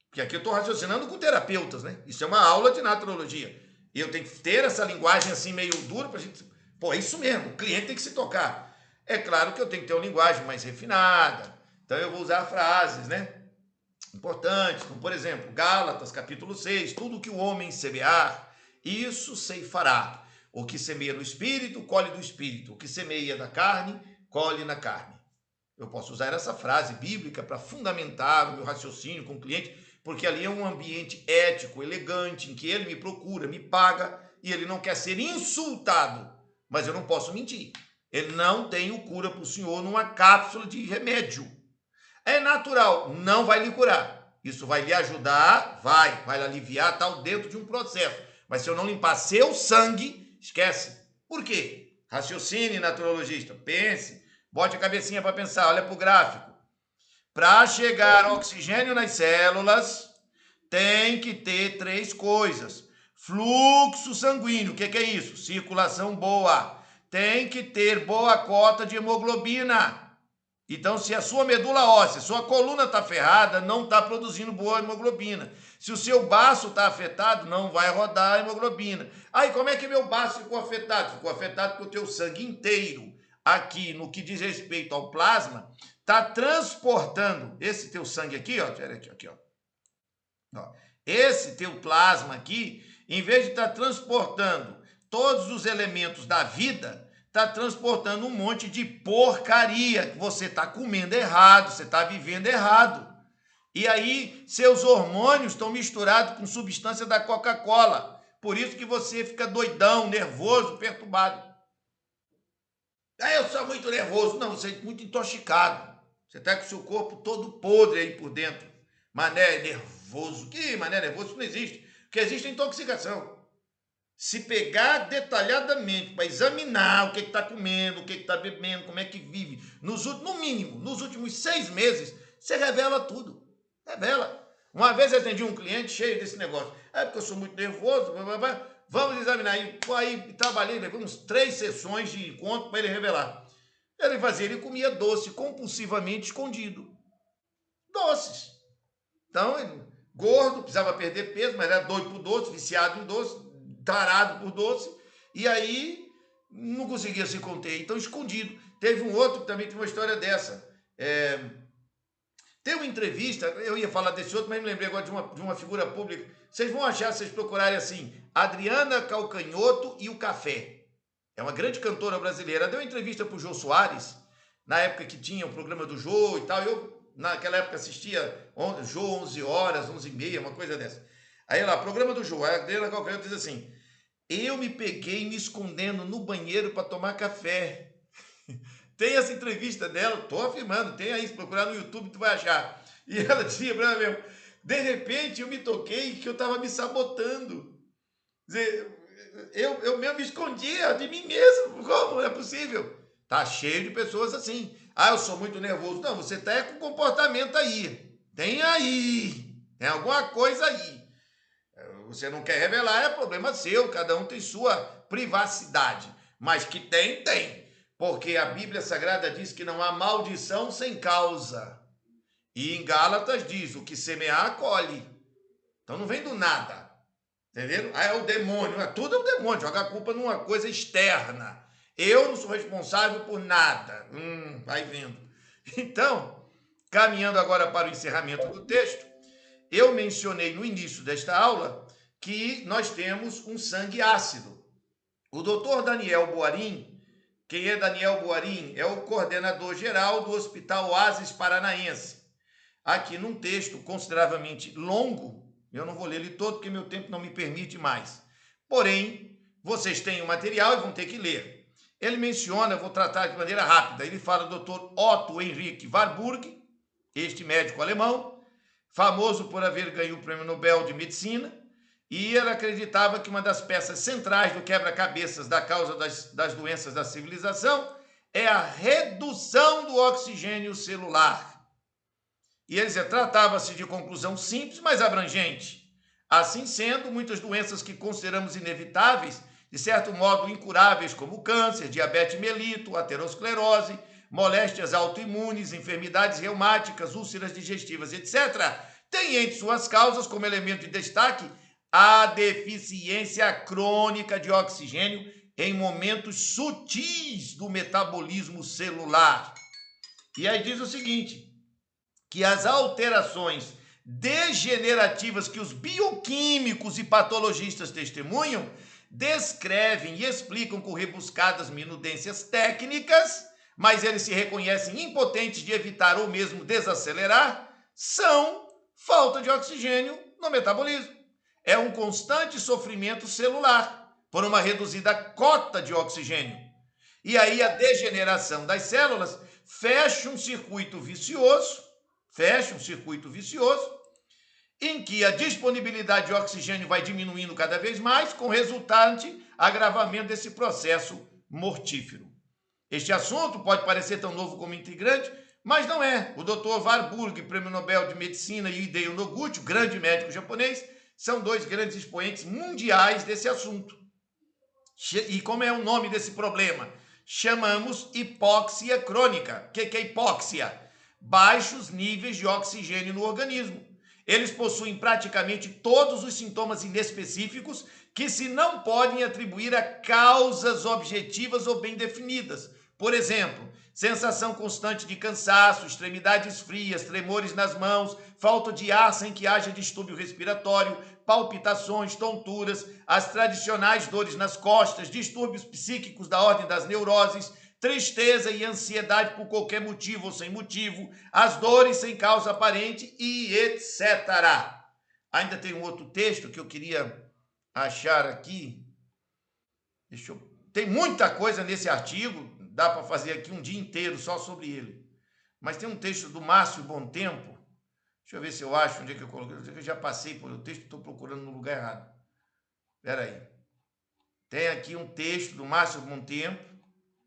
C: Porque aqui eu estou raciocinando com terapeutas, né? Isso é uma aula de naturologia. E eu tenho que ter essa linguagem assim meio dura para a gente... Pô, é isso mesmo, o cliente tem que se tocar. É claro que eu tenho que ter uma linguagem mais refinada. Então eu vou usar frases, né? Importantes, como por exemplo, Gálatas, capítulo 6, tudo que o homem semear, isso ceifará. O que semeia no espírito, colhe do espírito. O que semeia na carne, colhe na carne. Eu posso usar essa frase bíblica para fundamentar o meu raciocínio com o cliente, porque ali é um ambiente ético, elegante, em que ele me procura, me paga, e ele não quer ser insultado. Mas eu não posso mentir. Ele não tem cura para o senhor numa cápsula de remédio. É natural, não vai lhe curar. Isso vai lhe ajudar, vai lhe aliviar, tal, dentro de um processo. Mas se eu não limpar seu sangue, esquece. Por quê? Raciocine, naturologista. Pense. Bote a cabecinha para pensar, olha para o gráfico. Para chegar oxigênio nas células, tem que ter 3 coisas. Fluxo sanguíneo, o que é isso? Circulação boa. Tem que ter boa cota de hemoglobina. Então, se a sua medula óssea, sua coluna está ferrada, não está produzindo boa hemoglobina. Se o seu baço está afetado, não vai rodar a hemoglobina. Aí, como é que meu baço ficou afetado? Ficou afetado porque o teu sangue inteiro, aqui no que diz respeito ao plasma, está transportando esse teu sangue aqui, ó, aqui, ó. Esse teu plasma aqui, em vez de estar transportando todos os elementos da vida, está transportando um monte de porcaria que você está comendo errado, você está vivendo errado. E aí, seus hormônios estão misturados com substância da Coca-Cola. Por isso que você fica doidão, nervoso, perturbado. Ah, eu sou muito nervoso. Não, você é muito intoxicado. Você está com o seu corpo todo podre aí por dentro. Mané nervoso. Que mané nervoso? Isso não existe. O que existe é intoxicação. Se pegar detalhadamente para examinar o que está comendo, o que está bebendo, como é que vive, no mínimo, nos últimos 6 meses, você revela tudo. Revela. Uma vez eu atendi um cliente cheio desse negócio. É porque eu sou muito nervoso, vamos examinar. Aí trabalhei, levamos 3 sessões de encontro para ele revelar. Ele comia doce compulsivamente escondido. Doces. Então, ele, gordo, precisava perder peso, mas era doido por doce, viciado em doce, tarado por doce, e aí não conseguia se conter, então escondido. Teve um outro que também tem uma história dessa. Tem uma entrevista, eu ia falar desse outro, mas me lembrei agora de uma figura pública. Vocês vão achar, se vocês procurarem assim, Adriana Calcanhoto e o Café. É uma grande cantora brasileira. Deu uma entrevista para o Jô Soares, na época que tinha o programa do Jô e tal. Eu, naquela época, assistia Jô 11 horas, 11h30, uma coisa dessa. Aí lá, programa do Jô, a Adriana Calcanhoto diz assim: eu me peguei me escondendo no banheiro para tomar café. Tem essa entrevista dela, tô afirmando, tem aí, se procurar no YouTube, tu vai achar. E ela dizia para mim mesmo, de repente eu me toquei que eu estava me sabotando. Quer dizer, eu mesmo me escondia de mim mesmo, como é possível? Tá cheio de pessoas assim. Ah, eu sou muito nervoso. Não, você tá com comportamento aí. Tem alguma coisa aí. Você não quer revelar, é problema seu, cada um tem sua privacidade. Mas que tem. Porque a Bíblia Sagrada diz que não há maldição sem causa. E em Gálatas diz, o que semear, colhe. Então não vem do nada. Entenderam? Ah, é o demônio. Tudo é o demônio, joga a culpa numa coisa externa. Eu não sou responsável por nada. Vai vendo. Então, caminhando agora para o encerramento do texto, eu mencionei no início desta aula que nós temos um sangue ácido. O doutor Daniel Boarim, quem é Daniel Boarim? É o coordenador geral do Hospital Oásis Paranaense. Aqui num texto consideravelmente longo, eu não vou ler ele todo porque meu tempo não me permite mais. Porém, vocês têm o material e vão ter que ler. Ele menciona, eu vou tratar de maneira rápida, ele fala do Dr. Otto Henrik Warburg, este médico alemão, famoso por haver ganho o Prêmio Nobel de Medicina, e ele acreditava que uma das peças centrais do quebra-cabeças da causa das doenças da civilização é a redução do oxigênio celular. E ele dizia, tratava-se de conclusão simples, mas abrangente. Assim sendo, muitas doenças que consideramos inevitáveis, de certo modo incuráveis, como câncer, diabetes mellitus, aterosclerose, moléstias autoimunes, enfermidades reumáticas, úlceras digestivas, etc., têm entre suas causas, como elemento de destaque, a deficiência crônica de oxigênio em momentos sutis do metabolismo celular. E aí diz o seguinte, que as alterações degenerativas que os bioquímicos e patologistas testemunham descrevem e explicam com rebuscadas minudências técnicas, mas eles se reconhecem impotentes de evitar ou mesmo desacelerar, são falta de oxigênio no metabolismo. É um constante sofrimento celular por uma reduzida cota de oxigênio. E aí a degeneração das células fecha um circuito vicioso, em que a disponibilidade de oxigênio vai diminuindo cada vez mais, com resultante agravamento desse processo mortífero. Este assunto pode parecer tão novo como integrante, mas não é. O Dr. Warburg, prêmio Nobel de Medicina, e o Hideo Noguchi, o grande médico japonês, são dois grandes expoentes mundiais desse assunto. E como é o nome desse problema? Chamamos hipóxia crônica. O que é hipóxia? Baixos níveis de oxigênio no organismo. Eles possuem praticamente todos os sintomas inespecíficos que se não podem atribuir a causas objetivas ou bem definidas. Por exemplo, sensação constante de cansaço, extremidades frias, tremores nas mãos, falta de ar sem que haja distúrbio respiratório, palpitações, tonturas, as tradicionais dores nas costas, distúrbios psíquicos da ordem das neuroses, tristeza e ansiedade por qualquer motivo ou sem motivo, as dores sem causa aparente e etc. Ainda tem um outro texto que eu queria achar aqui. Tem muita coisa nesse artigo, dá para fazer aqui um dia inteiro só sobre ele. Mas tem um texto do Márcio Bontempo. Deixa eu ver se eu acho onde é que eu coloquei. Eu já passei por o texto, estou procurando no lugar errado. Espera aí. Tem aqui um texto do Márcio Bontempo.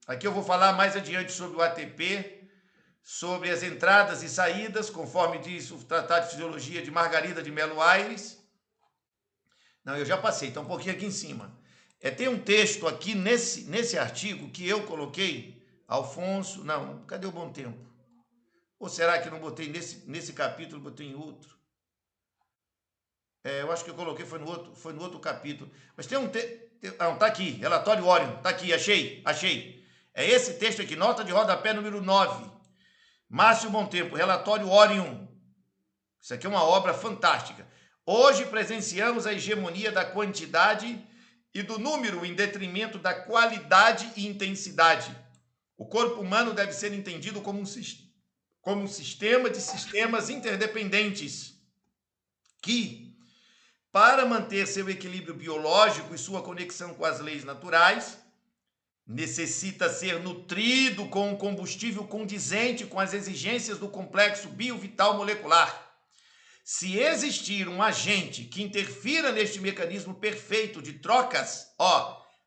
C: Aqui eu vou falar mais adiante sobre o ATP, sobre as entradas e saídas, conforme diz o Tratado de Fisiologia de Margarida de Melo Aires. Não, eu já passei, está um pouquinho aqui em cima. Tem um texto aqui nesse artigo que eu coloquei, Alfonso, não, cadê o Bom Tempo? Ou será que não botei nesse capítulo, botei em outro? Eu acho que eu coloquei, foi no outro capítulo. Mas tem um texto, não, tá aqui, relatório Orion, tá aqui, achei. É esse texto aqui, nota de rodapé número 9. Márcio Bom Tempo, relatório Orion. Isso aqui é uma obra fantástica. Hoje presenciamos a hegemonia da quantidade e do número em detrimento da qualidade e intensidade. O corpo humano deve ser entendido como um sistema de sistemas interdependentes que, para manter seu equilíbrio biológico e sua conexão com as leis naturais, necessita ser nutrido com um combustível condizente com as exigências do complexo biovital molecular. Se existir um agente que interfira neste mecanismo perfeito de trocas,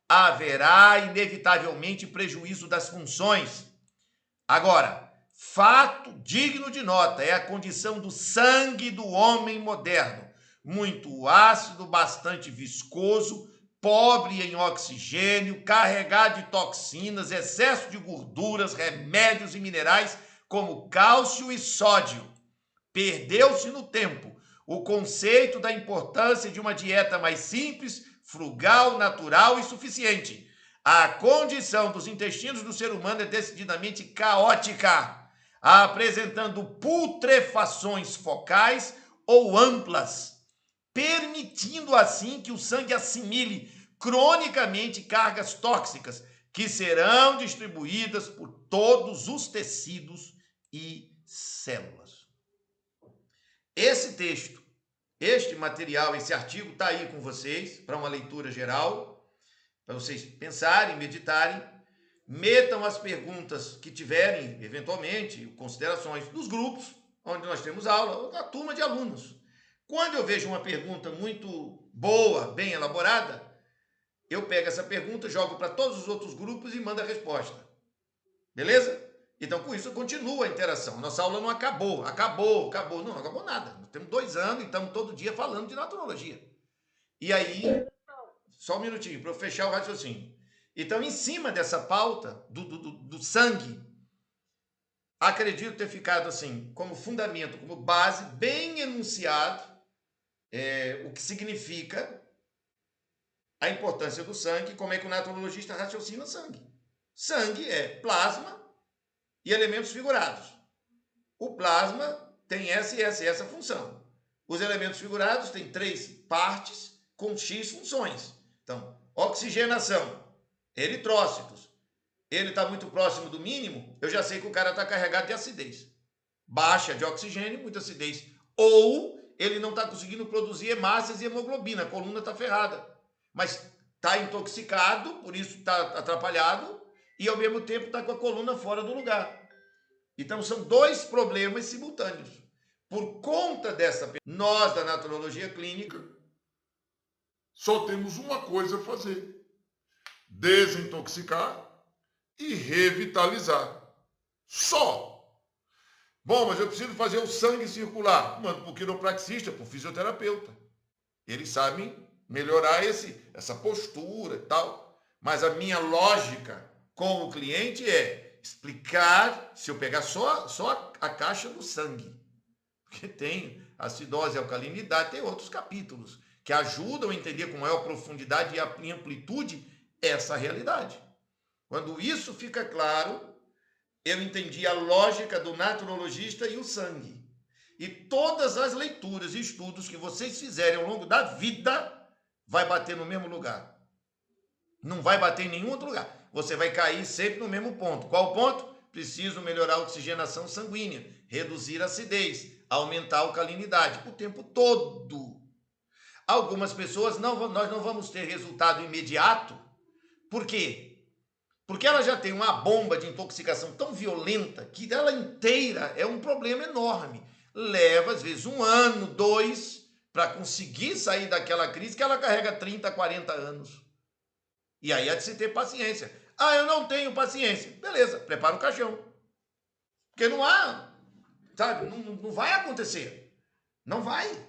C: haverá inevitavelmente prejuízo das funções. Agora, fato digno de nota é a condição do sangue do homem moderno, muito ácido, bastante viscoso, pobre em oxigênio, carregado de toxinas, excesso de gorduras, remédios e minerais como cálcio e sódio. Perdeu-se no tempo o conceito da importância de uma dieta mais simples, frugal, natural e suficiente. A condição dos intestinos do ser humano é decididamente caótica, apresentando putrefações focais ou amplas, permitindo assim que o sangue assimile cronicamente cargas tóxicas que serão distribuídas por todos os tecidos e células. Esse texto, este material, esse artigo está aí com vocês para uma leitura geral, para vocês pensarem, meditarem, metam as perguntas que tiverem, eventualmente, considerações dos grupos, onde nós temos aula, ou da turma de alunos. Quando eu vejo uma pergunta muito boa, bem elaborada, eu pego essa pergunta, jogo para todos os outros grupos e mando a resposta. Beleza? Então, com isso, continua a interação. Nossa aula não acabou. Não acabou nada. Nós temos 2 anos e estamos todo dia falando de naturologia. E aí, só um minutinho, para eu fechar o raciocínio. Então, em cima dessa pauta do sangue, acredito ter ficado assim, como fundamento, como base, bem enunciado, o que significa a importância do sangue, como é que o naturologista raciocina sangue. Sangue é plasma e elementos figurados. O plasma tem essa função. Os elementos figurados têm 3 partes com X funções. Então, oxigenação, eritrócitos. Ele está muito próximo do mínimo, eu já sei que o cara está carregado de acidez. Baixa de oxigênio, muita acidez. Ou ele não está conseguindo produzir hemácias e hemoglobina, a coluna está ferrada. Mas está intoxicado, por isso está atrapalhado, e ao mesmo tempo está com a coluna fora do lugar. Então são 2 problemas simultâneos. Por conta dessa, nós da naturologia clínica
D: só temos uma coisa a fazer: desintoxicar
B: e revitalizar. Só. Bom, mas eu preciso fazer o sangue circular. Manda para o quiropraxista, para o fisioterapeuta. Eles sabem melhorar essa postura e tal. Mas a minha lógica com o cliente é explicar, se eu pegar só a caixa do sangue, porque tem acidose e alcalinidade, tem outros capítulos que ajudam a entender com maior profundidade e amplitude essa realidade. Quando isso fica claro, eu entendi a lógica do naturologista e o sangue. E todas as leituras e estudos que vocês fizerem ao longo da vida vai bater no mesmo lugar. Não vai bater em nenhum outro lugar. Você vai cair sempre no mesmo ponto. Qual ponto? Preciso melhorar a oxigenação sanguínea, reduzir a acidez, aumentar a alcalinidade, o tempo todo. Algumas pessoas, nós não vamos ter resultado imediato. Por quê? Porque ela já tem uma bomba de intoxicação tão violenta que ela inteira é um problema enorme. Leva, às vezes, 1 ano, 2, para conseguir sair daquela crise que ela carrega 30, 40 anos. E aí há de se ter paciência. Ah, eu não tenho paciência. Beleza, prepara o caixão. Porque não há, sabe, não vai acontecer. Não vai.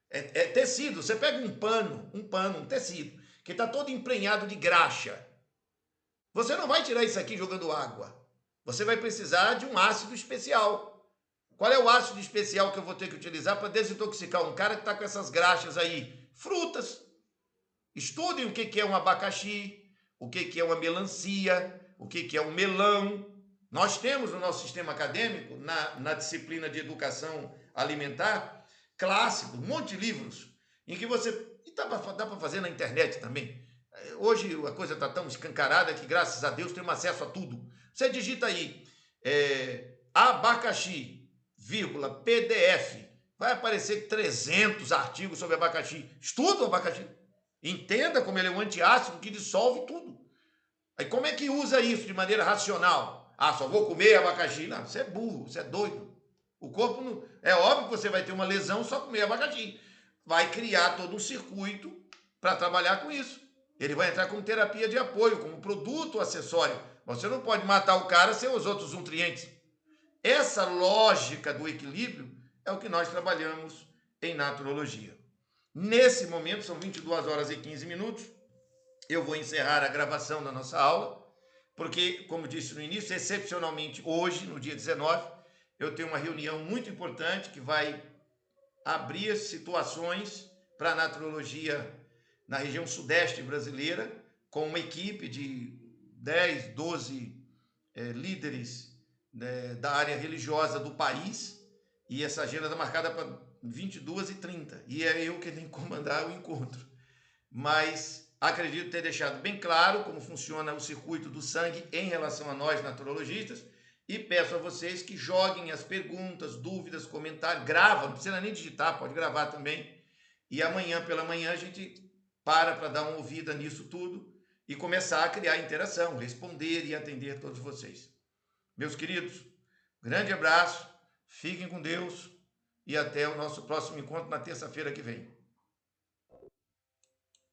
B: É tecido. Você pega um tecido, que está todo emprenhado de graxa. Você não vai tirar isso aqui jogando água. Você vai precisar de um ácido especial. Qual é o ácido especial que eu vou ter que utilizar para desintoxicar um cara que está com essas graxas aí? Frutas. Estudem o que é um abacaxi, o que é uma melancia, o que é um melão. Nós temos no nosso sistema acadêmico, na disciplina de educação alimentar, clássico, um monte de livros, em que você... E dá para fazer na internet também. Hoje a coisa está tão escancarada que, graças a Deus, temos acesso a tudo. Você digita aí, abacaxi, PDF, vai aparecer 300 artigos sobre abacaxi. Estuda o abacaxi. Entenda como ele é um antiácido que dissolve tudo. Aí como é que usa isso de maneira racional? Ah, só vou comer abacaxi. Não, você é burro, você é doido. O corpo não... É óbvio que você vai ter uma lesão só comer abacaxi. Vai criar todo um circuito para trabalhar com isso. Ele vai entrar como terapia de apoio, como produto acessório. Mas você não pode matar o cara sem os outros nutrientes. Essa lógica do equilíbrio é o que nós trabalhamos em naturologia. Nesse momento, são 22 horas e 15 minutos, eu vou encerrar a gravação da nossa aula, porque, como disse no início, excepcionalmente hoje, no dia 19, eu tenho uma reunião muito importante que vai abrir situações para a naturologia na região sudeste brasileira, com uma equipe de 10, 12 líderes da área religiosa do país, e essa agenda está marcada para 22h30, e é eu que tenho que comandar o encontro. Mas acredito ter deixado bem claro como funciona o circuito do sangue em relação a nós, naturologistas, e peço a vocês que joguem as perguntas, dúvidas, comentários, grava, não precisa nem digitar, pode gravar também, e amanhã pela manhã a gente para dar uma ouvida nisso tudo e começar a criar interação, responder e atender todos vocês. Meus queridos, grande abraço, fiquem com Deus e até o nosso próximo encontro na terça-feira que vem.